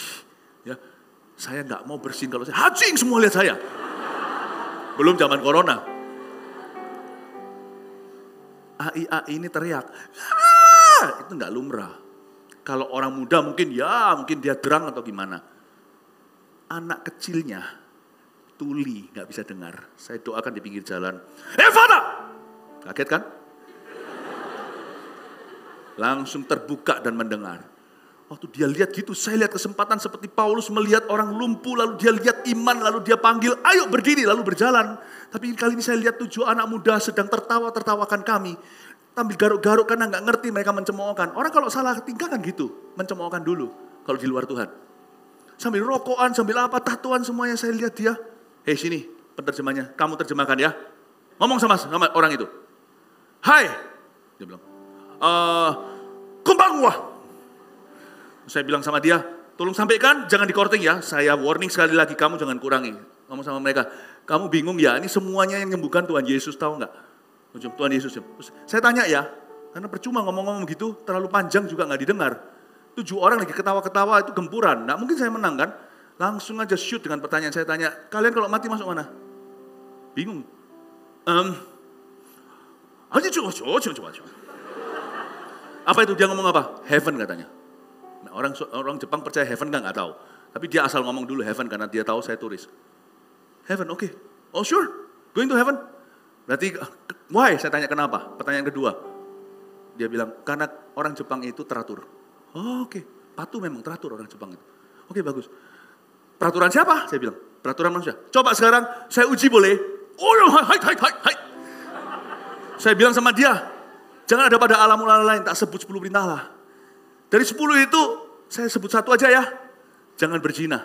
ya, saya gak mau bersin kalau saya hacing semua lihat saya. Belum zaman corona. AI ini teriak, itu gak lumrah. Kalau orang muda mungkin dia derang atau gimana. Anak kecilnya, tuli, gak bisa dengar. Saya doakan di pinggir jalan. Fata! Kaget kan? Langsung terbuka dan mendengar. Waktu dia lihat gitu, saya lihat kesempatan seperti Paulus melihat orang lumpuh, lalu dia lihat iman, lalu dia panggil, ayo berdiri, lalu berjalan. Tapi kali ini saya lihat 7 anak muda sedang tertawakan kami. Sambil garuk-garuk karena gak ngerti mereka mencemoohkan. Orang kalau salah tingkah kan gitu, mencemoohkan dulu kalau di luar Tuhan. Sambil rokokan, sambil apa, tatuan semuanya saya lihat dia. Hei sini penerjemahnya, kamu terjemahkan ya. Ngomong sama orang itu. Hai, dia bilang. Kumbangwa. Saya bilang sama dia, tolong sampaikan, jangan di-korting ya. Saya warning sekali lagi, kamu jangan kurangi. Ngomong sama mereka, kamu bingung ya, ini semuanya yang menyembuhkan Tuhan Yesus, tahu nggak? Tuhan Yesus. Terus saya tanya ya, karena percuma ngomong-ngomong gitu, terlalu panjang juga nggak didengar. 7 orang lagi ketawa-ketawa itu gempuran. Nah mungkin saya menang kan? Langsung aja shoot dengan pertanyaan. Saya tanya, kalian kalau mati masuk mana? Bingung. Aja coba. Apa itu dia ngomong apa? Heaven katanya. Nah, orang Jepang percaya heaven nggak tahu. Tapi dia asal ngomong dulu heaven karena dia tahu saya turis. Heaven, oke. Oh sure, going to heaven. Berarti, why? Saya tanya kenapa? Pertanyaan kedua. Dia bilang, karena orang Jepang itu teratur. Oh oke, patuh memang teratur orang Jepang itu. Oke bagus. Peraturan siapa? Saya bilang, peraturan manusia. Coba sekarang saya uji boleh? Oh hai. Saya bilang sama dia, jangan ada pada Allah mula lain, tak sebut 10 perintah Allah. Dari 10 itu, saya sebut 1 aja ya. Jangan berzina.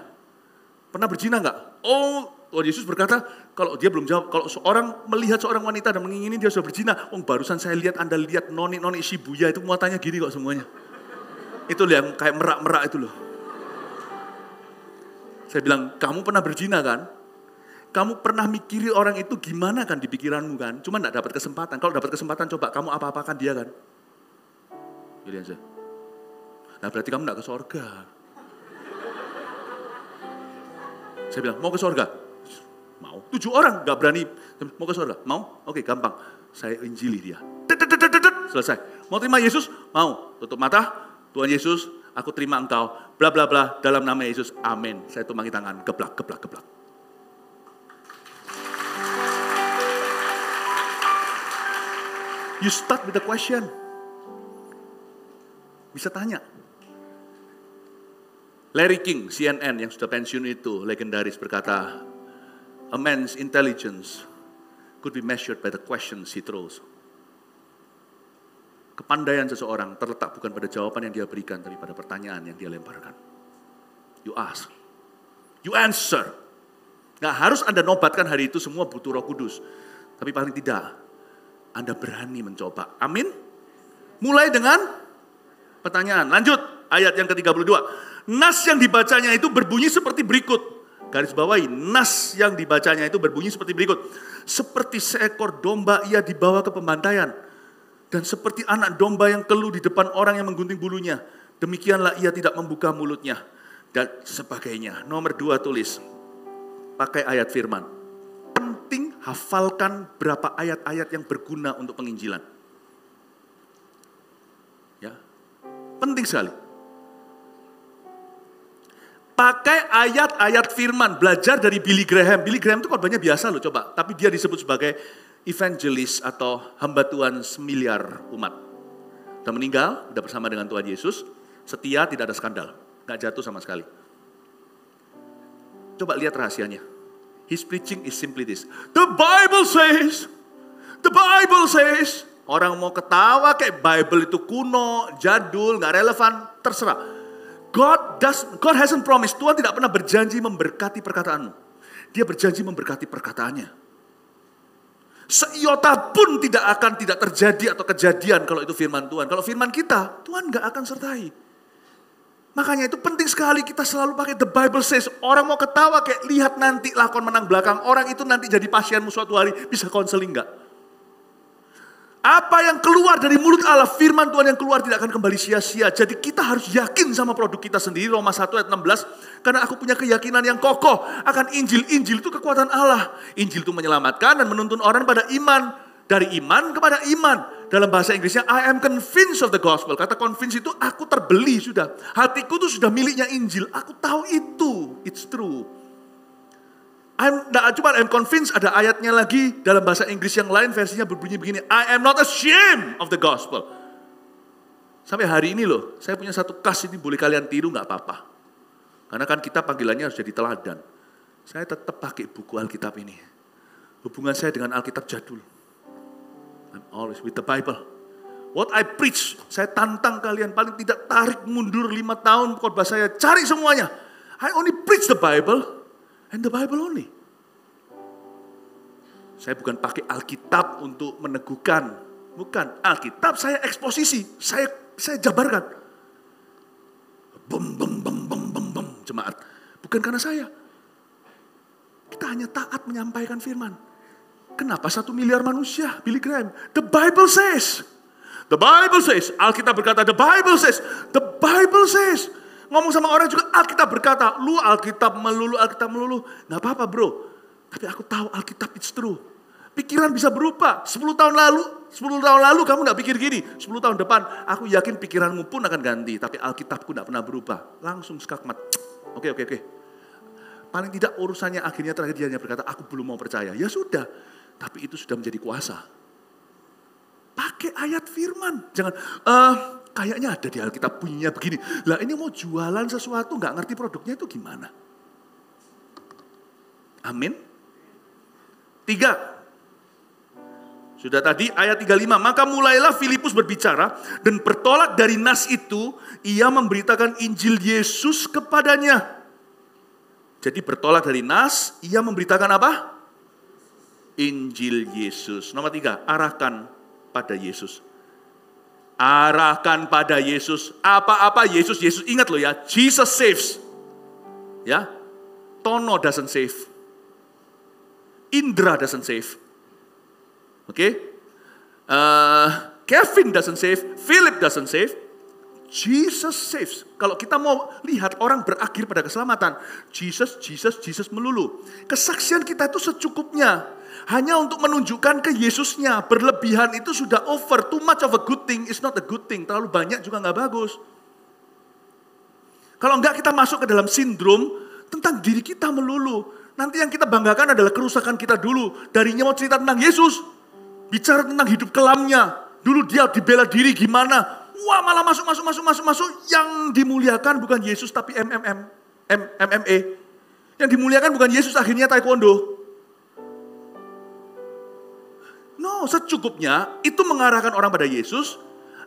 Pernah berzina enggak? Oh, Tuhan Yesus berkata, kalau dia belum jawab, kalau seorang melihat seorang wanita dan mengingini dia sudah berzina. Oh, barusan saya lihat, Anda lihat noni Shibuya itu muatannya gini kok semuanya. Itu yang kayak merak-merak itu loh. Saya bilang, kamu pernah berzina kan? Kamu pernah mikiri orang itu gimana kan di pikiranmu kan? Cuma enggak dapat kesempatan. Kalau dapat kesempatan coba kamu apa-apakan dia kan? Jadi aja. Nah berarti kamu enggak ke surga. Saya bilang, mau ke surga? Mau. 7 orang enggak berani. Mau ke surga? Mau? Oke gampang. Saya injili dia. Selesai. Mau terima Yesus? Mau. Tutup mata. Tuhan Yesus, aku terima engkau. Bla bla bla. Dalam nama Yesus. Amin. Saya tumangi tangan. Geblak. You start with the question. Bisa tanya. Larry King, CNN yang sudah pensiun itu, legendaris berkata, a man's intelligence could be measured by the questions he throws. Kepandaian seseorang terletak bukan pada jawaban yang dia berikan, tapi pada pertanyaan yang dia lemparkan. You ask. You answer. Nggak harus Anda nobatkan hari itu semua butuh Roh Kudus. Tapi paling tidak, Anda berani mencoba. Amin? Mulai dengan pertanyaan. Lanjut, ayat yang ke-32. Nas yang dibacanya itu berbunyi seperti berikut. Garis bawahi, nas yang dibacanya itu berbunyi seperti berikut. Seperti seekor domba ia dibawa ke pembantaian. Dan seperti anak domba yang keluh di depan orang yang menggunting bulunya. Demikianlah ia tidak membuka mulutnya. Dan sebagainya. Nomor 2 tulis. Pakai ayat firman. Penting hafalkan berapa ayat-ayat yang berguna untuk penginjilan. Ya, penting sekali. Pakai ayat-ayat firman, belajar dari Billy Graham. Billy Graham itu khotbahnya biasa loh coba. Tapi dia disebut sebagai evangelis atau hamba Tuhan semiliar umat. Sudah meninggal, sudah bersama dengan Tuhan Yesus. Setia, tidak ada skandal. Gak jatuh sama sekali. Coba lihat rahasianya. His preaching is simply this. The Bible says. Orang mau ketawa kayak Bible itu kuno, jadul, gak relevan, terserah. God hasn't promised. Tuhan tidak pernah berjanji memberkati perkataanmu. Dia berjanji memberkati perkataannya. Seiota pun tidak terjadi atau kejadian kalau itu firman Tuhan. Kalau firman kita, Tuhan gak akan sertai. Makanya itu penting sekali kita selalu pakai the Bible says. Orang mau ketawa kayak lihat nanti lakon menang belakang. Orang itu nanti jadi pasienmu suatu hari. Bisa konseling gak? Apa yang keluar dari mulut Allah, firman Tuhan yang keluar tidak akan kembali sia-sia. Jadi kita harus yakin sama produk kita sendiri. Roma 1 ayat 16. Karena aku punya keyakinan yang kokoh akan Injil. Injil itu kekuatan Allah. Injil itu menyelamatkan dan menuntun orang pada iman. Dari iman kepada iman. Dalam bahasa Inggrisnya, I am convinced of the gospel. Kata convinced itu aku terbeli sudah. Hatiku itu sudah miliknya Injil. Aku tahu itu. It's true. I'm convinced, ada ayatnya lagi dalam bahasa Inggris yang lain, versinya berbunyi begini. I am not ashamed of the gospel. Sampai hari ini loh, saya punya satu kas ini boleh kalian tiru gak apa-apa. Karena kan kita panggilannya harus jadi teladan. Saya tetap pakai buku Alkitab ini. Hubungan saya dengan Alkitab jadul. I'm always with the Bible. What I preach, saya tantang kalian paling tidak tarik mundur 5 tahun khotbah saya. Cari semuanya. I only preach the Bible. And the Bible only. Saya bukan pakai Alkitab untuk meneguhkan. Bukan. Alkitab saya eksposisi. Saya jabarkan. Bum, jemaat. Bukan karena saya. Kita hanya taat menyampaikan firman. Kenapa 1 miliar manusia? Billy Graham. The Bible says. The Bible says. Alkitab berkata, the Bible says. The Bible says. Ngomong sama orang juga Alkitab berkata, lu Alkitab melulu. Gak apa-apa bro, tapi aku tahu Alkitab it's true. Pikiran bisa berubah. 10 tahun lalu kamu gak pikir gini. 10 tahun depan aku yakin pikiranmu pun akan ganti. Tapi Alkitabku gak pernah berubah. Langsung skakmat. Oke. Paling tidak urusannya akhirnya terakhir dia hanya berkata, aku belum mau percaya. Ya sudah, tapi itu sudah menjadi kuasa. Pakai ayat firman. Jangan, kayaknya ada di Alkitab bunyinya begini. Lah ini mau jualan sesuatu gak ngerti produknya itu gimana? Amin. 3. Sudah tadi ayat 35. Maka mulailah Filipus berbicara dan bertolak dari nas itu. Ia memberitakan Injil Yesus kepadanya. Jadi bertolak dari nas. Ia memberitakan apa? Injil Yesus. Nomor 3. Arahkan pada Yesus. Arahkan pada Yesus. Apa-apa Yesus. Ingat loh ya. Jesus saves. Ya. Tono doesn't save. Indra doesn't save. Oke. Kevin doesn't save. Philip doesn't save. Jesus saves. Kalau kita mau lihat orang berakhir pada keselamatan. Jesus melulu. Kesaksian kita itu secukupnya. Hanya untuk menunjukkan ke Yesusnya. Berlebihan itu sudah over. Too much of a good thing is not a good thing. Terlalu banyak juga gak bagus. Kalau enggak kita masuk ke dalam sindrom tentang diri kita melulu. Nanti yang kita banggakan adalah kerusakan kita dulu. Darinya mau cerita tentang Yesus. Bicara tentang hidup kelamnya. Dulu dia dibela diri gimana. Wah malah masuk. Yang dimuliakan bukan Yesus tapi MMA. Yang dimuliakan bukan Yesus akhirnya taekwondo. No, secukupnya itu mengarahkan orang pada Yesus.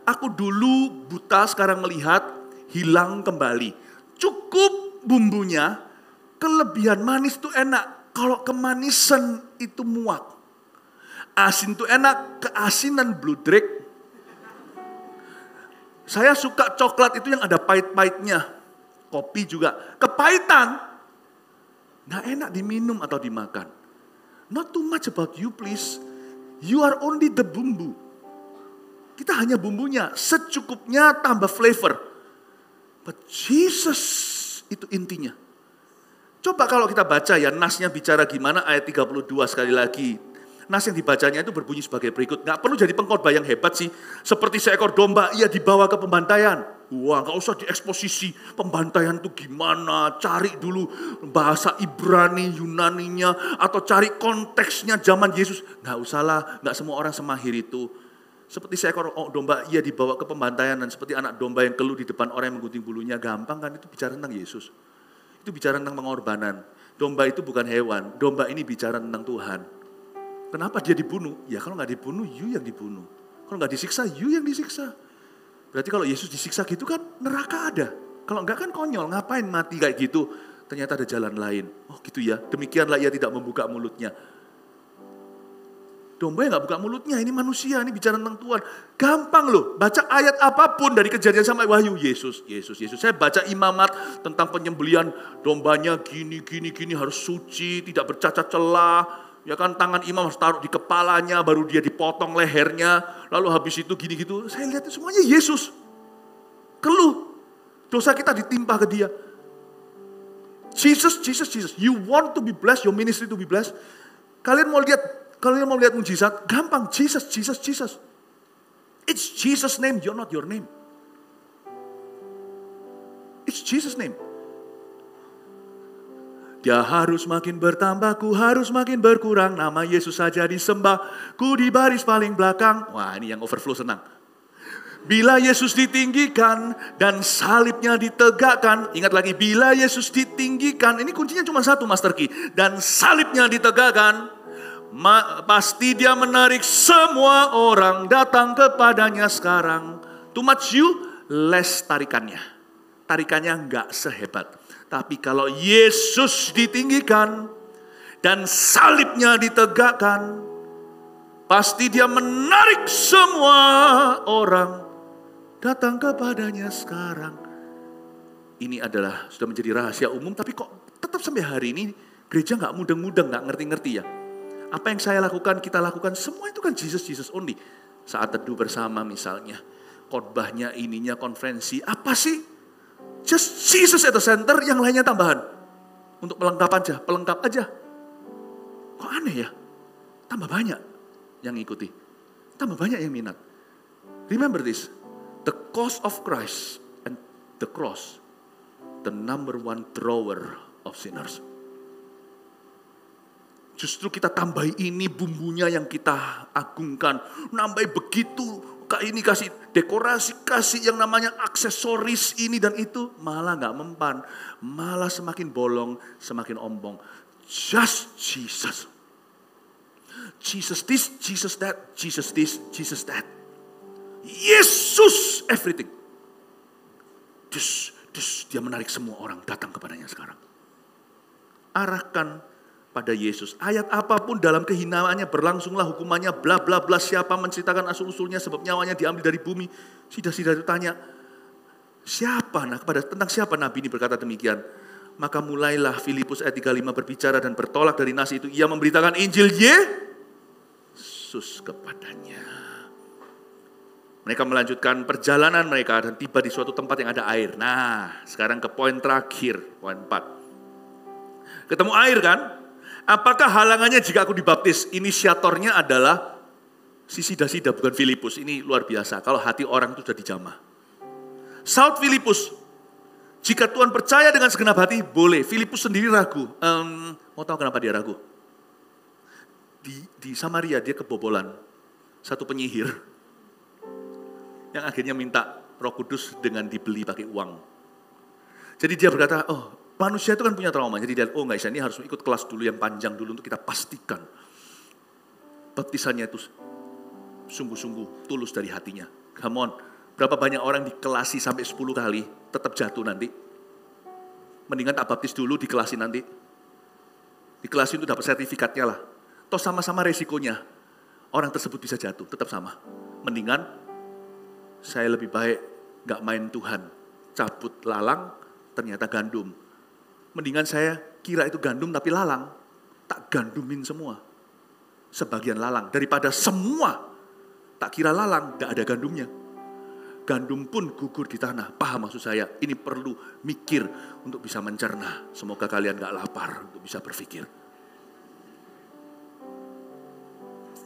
Aku dulu buta, sekarang melihat, hilang kembali. Cukup bumbunya, kelebihan manis itu enak. Kalau kemanisan itu muak. Asin itu enak, keasinan bludrek. Saya suka coklat itu yang ada pahit-pahitnya. Kopi juga. Kepahitan. Nggak enak diminum atau dimakan. Not too much about you please. You are only the bumbu. Kita hanya bumbunya. Secukupnya tambah flavor. But Jesus itu intinya. Coba kalau kita baca ya, nasnya bicara gimana, ayat 32 sekali lagi. Nas yang dibacanya itu berbunyi sebagai berikut. Nggak perlu jadi pengkhotbah yang hebat sih. Seperti seekor domba, ia dibawa ke pembantaian. Wah, nggak usah dieksposisi. Pembantaian itu gimana, cari dulu bahasa Ibrani, Yunaninya, atau cari konteksnya zaman Yesus. Nggak usahlah, nggak semua orang semahir itu. Seperti seekor domba, ia dibawa ke pembantaian. Dan seperti anak domba yang keluh di depan orang yang menggunting bulunya. Gampang kan, itu bicara tentang Yesus. Itu bicara tentang pengorbanan. Domba itu bukan hewan, domba ini bicara tentang Tuhan. Kenapa dia dibunuh? Ya kalau nggak dibunuh, you yang dibunuh. Kalau nggak disiksa, you yang disiksa. Berarti kalau Yesus disiksa gitu kan neraka ada. Kalau enggak kan konyol, ngapain mati kayak gitu? Ternyata ada jalan lain. Oh gitu ya, demikianlah ia tidak membuka mulutnya. Domba yang nggak buka mulutnya, ini manusia, ini bicara tentang Tuhan. Gampang loh, baca ayat apapun dari Kejadian sampai Wahyu, Yesus. Saya baca imamat tentang penyembelian dombanya gini, harus suci, tidak bercacat celah. Ya kan, tangan imam harus taruh di kepalanya, baru dia dipotong lehernya. Lalu habis itu gini gitu, saya lihat semuanya Yesus. Keluh, dosa kita ditimpa ke dia. Jesus. You want to be blessed, your ministry to be blessed. Kalian mau lihat mujizat, gampang, Jesus. It's Jesus' name, you're not your name. It's Jesus' name. Dia harus makin bertambah, ku harus makin berkurang. Nama Yesus saja disembah, ku di baris paling belakang. Wah, ini yang overflow senang. Bila Yesus ditinggikan dan salibnya ditegakkan. Ingat lagi, bila Yesus ditinggikan. Ini kuncinya cuma satu, Master Key. Dan salibnya ditegakkan. Pasti dia menarik semua orang datang kepadanya sekarang. Too much you, less tarikannya. Tarikannya enggak sehebat. Tapi kalau Yesus ditinggikan dan salibnya ditegakkan, pasti dia menarik semua orang datang kepadanya sekarang. Ini adalah sudah menjadi rahasia umum, tapi kok tetap sampai hari ini gereja nggak mudeng-mudeng, nggak ngerti-ngerti ya. Apa yang saya lakukan, kita lakukan, semua itu kan Jesus only. Saat teduh bersama misalnya, khotbahnya, ininya, konferensi, apa sih? Just Jesus at the center, yang lainnya tambahan. Untuk pelengkap aja. Kok aneh ya? Tambah banyak yang ikuti. Tambah banyak yang minat. Remember this, the cause of Christ and the cross, the number one drawer of sinners. Justru kita tambahi ini bumbunya yang kita agungkan. Nambahi begitu. Ini kasih dekorasi, kasih yang namanya aksesoris ini dan itu. Malah gak mempan. Malah semakin bolong, semakin ombong. Just Jesus. Jesus this, Jesus that, Jesus this, Jesus that. Yesus everything. Dia menarik semua orang datang kepadanya sekarang. Arahkan pada Yesus. Ayat apapun dalam kehinaannya berlangsunglah hukumannya, bla bla bla. Siapa menceritakan asal-usulnya sebab nyawanya diambil dari bumi. Sida-sida itu tanya, siapa? Tentang siapa Nabi ini berkata demikian? Maka mulailah Filipus ayat 35 berbicara dan bertolak dari nasi itu. Ia memberitakan Injil Yesus kepadanya. Mereka melanjutkan perjalanan mereka dan tiba di suatu tempat yang ada air. Nah, sekarang ke poin terakhir, poin 4. Ketemu air kan? Apakah halangannya jika aku dibaptis? Inisiatornya adalah si Sida-sida, bukan Filipus. Ini luar biasa. Kalau hati orang itu sudah dijamah. Saud Filipus, jika Tuhan percaya dengan segenap hati, boleh. Filipus sendiri ragu. Mau tahu kenapa dia ragu? Di Samaria dia kebobolan. Satu penyihir. Yang akhirnya minta Roh Kudus dengan dibeli pakai uang. Jadi dia berkata, manusia itu kan punya trauma, jadi dia, nggak bisa, ini harus ikut kelas dulu yang panjang dulu untuk kita pastikan baptisannya itu sungguh-sungguh tulus dari hatinya. Come on, berapa banyak orang dikelasi sampai 10 kali, tetap jatuh nanti. Mendingan tak baptis dulu, dikelasi nanti. Dikelasi itu dapat sertifikatnya lah. Toh sama-sama resikonya, orang tersebut bisa jatuh, tetap sama. Mendingan saya lebih baik Gak main Tuhan, cabut lalang, ternyata gandum. Mendingan saya kira itu gandum tapi lalang, tak gandumin semua. Sebagian lalang, daripada semua tak kira lalang, gak ada gandumnya. Gandum pun gugur di tanah. Paham maksud saya? Ini perlu mikir untuk bisa mencerna. Semoga kalian gak lapar untuk bisa berpikir.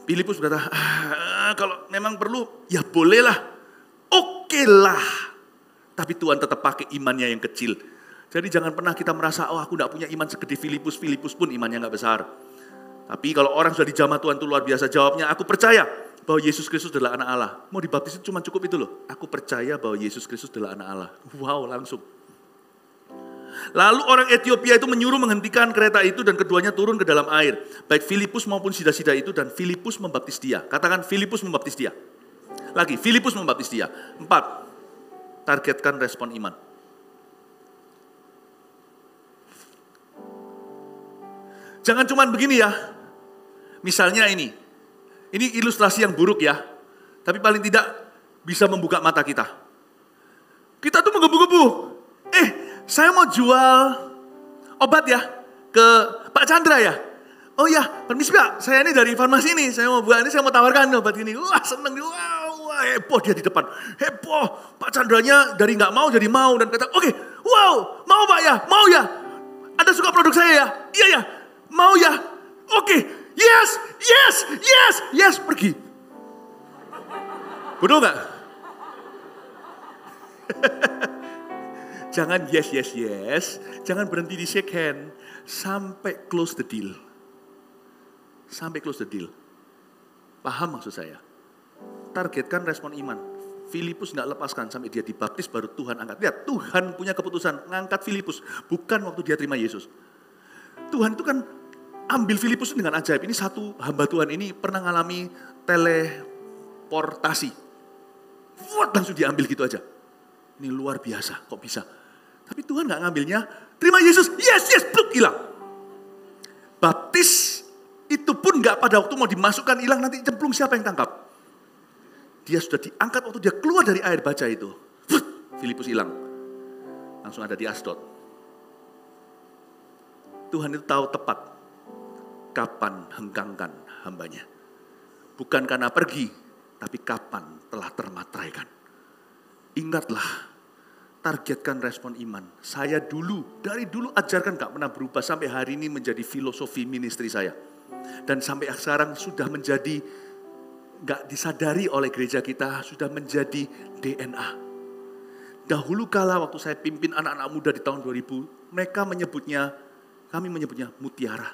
Filipus berkata, kalau memang perlu, ya bolehlah. Oke lah. Tapi Tuhan tetap pakai imannya yang kecil. Jadi jangan pernah kita merasa, aku gak punya iman segede Filipus. Filipus pun imannya gak besar. Tapi kalau orang sudah dijamah Tuhan itu luar biasa, jawabnya, aku percaya bahwa Yesus Kristus adalah anak Allah. Mau dibaptis itu cuma cukup itu loh. Aku percaya bahwa Yesus Kristus adalah anak Allah. Wow, langsung. Lalu orang Ethiopia itu menyuruh menghentikan kereta itu dan keduanya turun ke dalam air. Baik Filipus maupun sida-sida itu, dan Filipus membaptis dia. Katakan Filipus membaptis dia. Lagi, Filipus membaptis dia. 4. Targetkan respon iman. Jangan cuma begini ya. Misalnya ini ilustrasi yang buruk ya. Tapi paling tidak bisa membuka mata kita. Kita tuh menggebu-gebu. Saya mau jual obat ya ke Pak Chandra ya. Oh ya, permisi Pak, saya ini dari farmasi ini. Saya mau tawarkan obat ini. Wah seneng, wah heboh dia di depan. Heboh, Pak Chandranya dari nggak mau jadi mau. Dan kata, oke, wow, mau Pak ya, mau ya. Ada suka produk saya ya? Iya ya, mau ya. Oke, yes, pergi. Bodoh nggak? Jangan yes. Jangan berhenti di shake hand. Sampai close the deal. Paham maksud saya? Targetkan respon iman. Filipus nggak lepaskan sampai dia dibaptis baru Tuhan angkat. Lihat, Tuhan punya keputusan ngangkat Filipus. Bukan waktu dia terima Yesus. Tuhan itu kan ambil Filipus dengan ajaib. Ini satu hamba Tuhan ini pernah ngalami teleportasi. Langsung diambil gitu aja. Ini luar biasa, kok bisa? Tapi Tuhan gak ngambilnya, terima Yesus, yes, bluk, hilang. Baptis itu pun gak pada waktu mau dimasukkan hilang, nanti cemplung siapa yang tangkap? Dia sudah diangkat waktu dia keluar dari air, baca itu. Filipus hilang. Langsung ada di Asdod. Tuhan itu tahu tepat kapan hengkangkan hambanya. Bukan karena pergi, tapi kapan telah termateraikan. Ingatlah, targetkan respon iman. Saya dari dulu ajarkan gak pernah berubah. Sampai hari ini menjadi filosofi ministry saya. Dan sampai sekarang sudah menjadi, gak disadari oleh gereja kita, sudah menjadi DNA. Dahulu kala waktu saya pimpin anak-anak muda di tahun 2000, kami menyebutnya mutiara.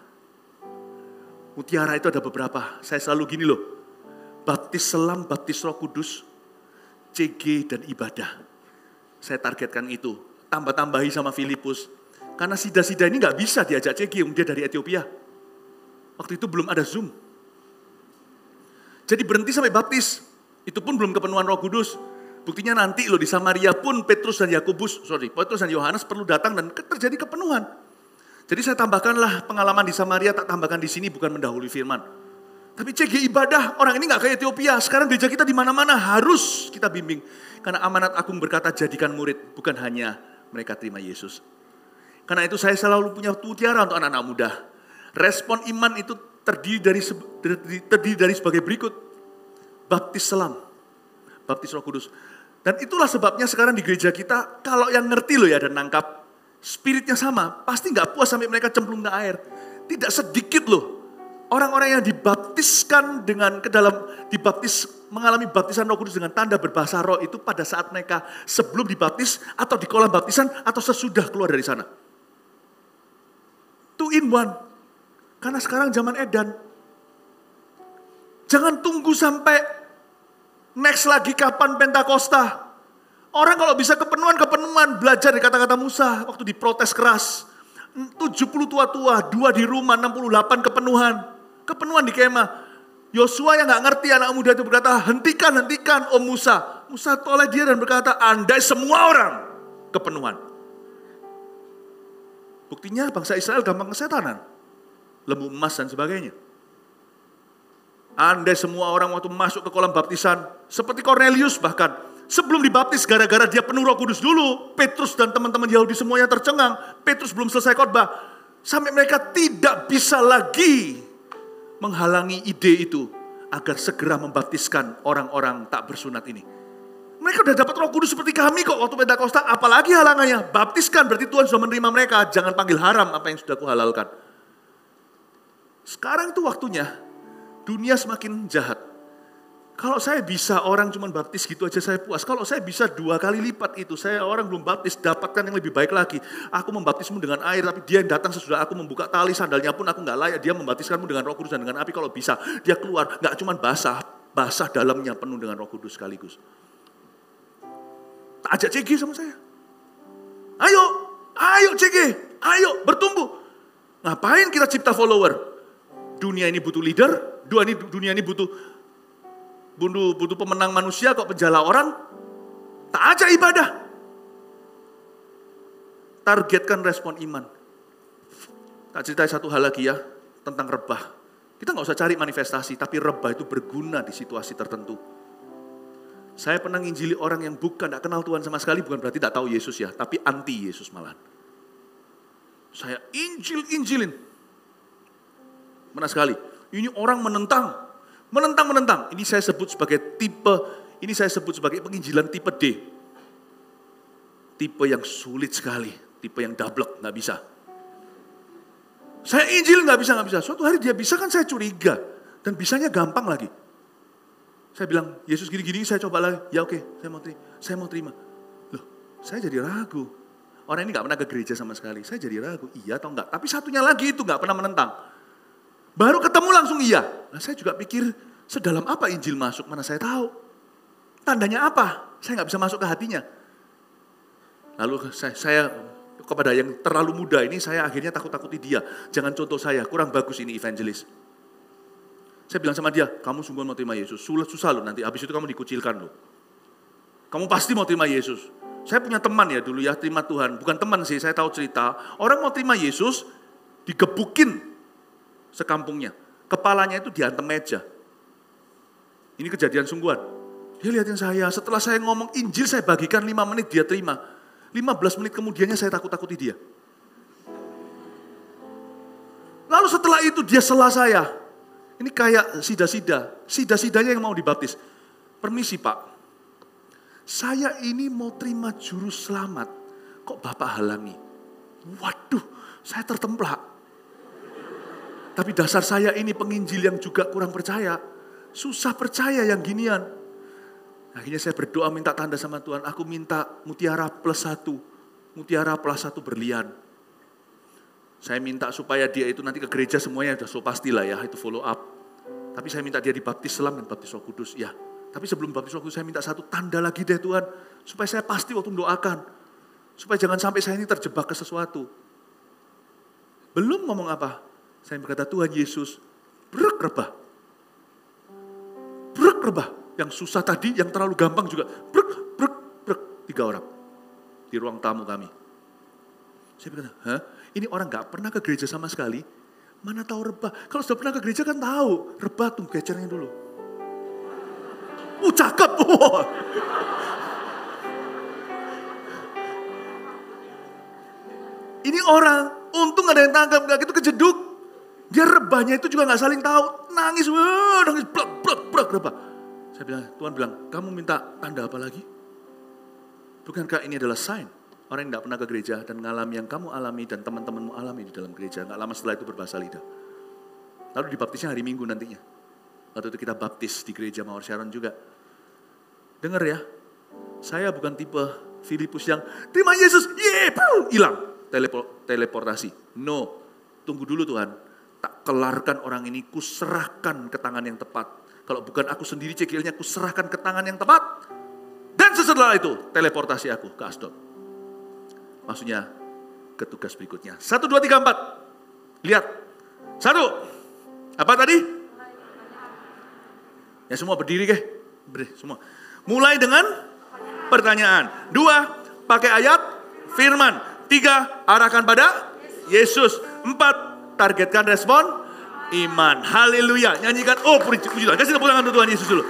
Mutiara itu ada beberapa. Saya selalu gini loh, baptis selam, baptis Roh Kudus, CG dan ibadah. Saya targetkan itu. Tambah-tambahi sama Filipus. Karena sida-sida ini gak bisa diajak CG, dia dari Ethiopia. Waktu itu belum ada Zoom. Jadi berhenti sampai baptis. Itu pun belum kepenuhan Roh Kudus. Buktinya nanti loh di Samaria pun Petrus dan Yohanes perlu datang dan terjadi kepenuhan. Jadi saya tambahkanlah pengalaman di Samaria, tak tambahkan di sini bukan mendahului firman. Tapi CG ibadah, orang ini gak ke Ethiopia. Sekarang gereja kita di mana-mana harus kita bimbing. Karena amanat agung berkata jadikan murid, bukan hanya mereka terima Yesus. Karena itu saya selalu punya mutiara untuk anak-anak muda. Respon iman itu terdiri dari sebagai berikut. Baptis selam, baptis Roh Kudus. Dan itulah sebabnya sekarang di gereja kita, kalau yang ngerti loh ya dan nangkap, spiritnya sama, pasti gak puas sampai mereka cemplung ke air. Tidak sedikit loh. Orang-orang yang dibaptiskan mengalami baptisan Roh Kudus dengan tanda berbahasa roh itu pada saat mereka sebelum dibaptis atau di kolam baptisan atau sesudah keluar dari sana. 2 in 1. Karena sekarang zaman edan. Jangan tunggu sampai next lagi kapan Pentakosta. Orang kalau bisa kepenuhan belajar dari kata-kata Musa waktu diprotes keras. 70 tua-tua, 2 di rumah, 68 kepenuhan di kemah. Yosua yang gak ngerti anak muda itu berkata, hentikan Om Musa. Musa toleh dia dan berkata, andai semua orang kepenuhan. Buktinya bangsa Israel gampang kesetanan. Lembu emas dan sebagainya. Andai semua orang waktu masuk ke kolam baptisan, seperti Cornelius bahkan, Sebelum dibaptis gara-gara dia penuh Roh Kudus dulu. Petrus dan teman-teman Yahudi semuanya tercengang. Petrus belum selesai khotbah. Sampai mereka tidak bisa lagi menghalangi ide itu agar segera membaptiskan orang-orang tak bersunat ini. Mereka udah dapat Roh Kudus seperti kami kok waktu Pentakosta. Apalagi halangannya? Baptiskan, berarti Tuhan sudah menerima mereka. Jangan panggil haram apa yang sudah kuhalalkan. Sekarang itu waktunya. Dunia semakin jahat. Kalau saya bisa orang cuma baptis gitu aja saya puas. Kalau saya bisa 2 kali lipat itu. Saya orang belum baptis, dapatkan yang lebih baik lagi. Aku membaptismu dengan air, tapi dia yang datang sesudah aku membuka tali sandalnya pun aku gak layak. Dia membaptiskanmu dengan Roh Kudus dan dengan api. Kalau bisa, dia keluar. Gak cuma basah dalamnya penuh dengan Roh Kudus sekaligus. Tak ajak CG sama saya. Ayo CG, ayo bertumbuh. Ngapain kita cipta follower? Dunia ini butuh leader, dunia ini butuh pemenang manusia kok penjala orang. Tak aja ibadah. Targetkan respon iman. Tak cerita satu hal lagi ya tentang rebah. Kita gak usah cari manifestasi, tapi rebah itu berguna di situasi tertentu. Saya pernah nginjili orang yang bukan, gak kenal Tuhan sama sekali, bukan berarti gak tahu Yesus ya, tapi anti Yesus malahan. Saya injilin. Mana sekali. Ini orang menentang. Ini saya sebut sebagai penginjilan tipe D. Tipe yang sulit sekali, tipe yang dablek, gak bisa. Saya injil gak bisa. Suatu hari dia bisa kan saya curiga. Dan bisanya gampang lagi. Saya bilang, Yesus gini-gini saya coba lagi. Ya oke, saya mau terima. Loh, saya jadi ragu. Orang ini gak pernah ke gereja sama sekali. Saya jadi ragu, iya atau enggak. Tapi satunya lagi itu gak pernah menentang. Baru ketemu langsung iya. Nah, saya juga pikir, sedalam apa Injil masuk? Mana saya tahu. Tandanya apa? Saya gak bisa masuk ke hatinya. Lalu saya kepada yang terlalu muda ini, saya akhirnya takut-takuti dia. Jangan contoh saya, kurang bagus ini evangelis. Saya bilang sama dia, kamu sungguh mau terima Yesus. Susah loh nanti, habis itu kamu dikucilkan loh. Kamu pasti mau terima Yesus. Saya punya teman ya dulu ya, terima Tuhan. Bukan teman sih, saya tahu cerita. Orang mau terima Yesus, digebukin sekampungnya. Kepalanya itu diantem meja. Ini kejadian sungguhan. Dia lihatin saya, setelah saya ngomong Injil, saya bagikan 5 menit, dia terima. 15 menit kemudiannya saya takut-takuti dia. Lalu setelah itu dia sela saya. Ini kayak sida-sidanya yang mau dibaptis. Permisi Pak, saya ini mau terima juru selamat, kok Bapak halangi? Waduh, saya tertemplak. Tapi dasar saya ini penginjil yang juga kurang percaya. Susah percaya yang ginian. Akhirnya saya berdoa minta tanda sama Tuhan. Aku minta mutiara +1. Mutiara +1 berlian. Saya minta supaya dia itu nanti ke gereja semuanya sudah so pastilah ya, itu follow up. Tapi saya minta dia dibaptis selam dan baptis Roh Kudus, ya. Tapi sebelum baptis Roh Kudus saya minta 1 tanda lagi deh Tuhan. Supaya saya pasti waktu mendoakan. Supaya jangan sampai saya ini terjebak ke sesuatu. Belum ngomong apa. Saya berkata, Tuhan Yesus, brek rebah. Yang susah tadi, yang terlalu gampang juga. Brek. 3 orang. Di ruang tamu kami. Saya berkata, ini orang gak pernah ke gereja sama sekali, mana tahu rebah. Kalau sudah pernah ke gereja kan tahu, rebah tuh gecernya dulu. Cakep. Ini orang, untung ada yang tangkap, gak gitu kejeduk. Dia rebahnya itu juga gak saling tahu. Nangis, blek, rebah. Saya bilang, Tuhan bilang, kamu minta tanda apa lagi? Bukankah ini adalah sign? Orang yang tidak pernah ke gereja dan mengalami yang kamu alami dan teman-temanmu alami di dalam gereja. Nggak lama setelah itu berbahasa lidah. Lalu dibaptisnya hari Minggu nantinya. Waktu itu kita baptis di gereja Mawar Sharon juga. Dengar ya, saya bukan tipe Filipus yang terima Yesus, hilang, teleportasi. No, tunggu dulu Tuhan. Tak kelarkan orang ini, kuserahkan ke tangan yang tepat. Kalau bukan aku sendiri cekilnya, kuserahkan ke tangan yang tepat. Dan setelah itu, teleportasi aku ke Asdod. Maksudnya ke tugas berikutnya. 1, 2, 3, 4. Lihat. 1. Apa tadi? Ya semua berdiri ke? Berdiri semua. Mulai dengan pertanyaan. 2. Pakai ayat firman. 3. Arahkan pada Yesus. 4. Targetkan respon iman. Haleluya. Nyanyikan. Puji Tuhan. Kasih tepuk tangan untuk Tuhan Yesus dulu.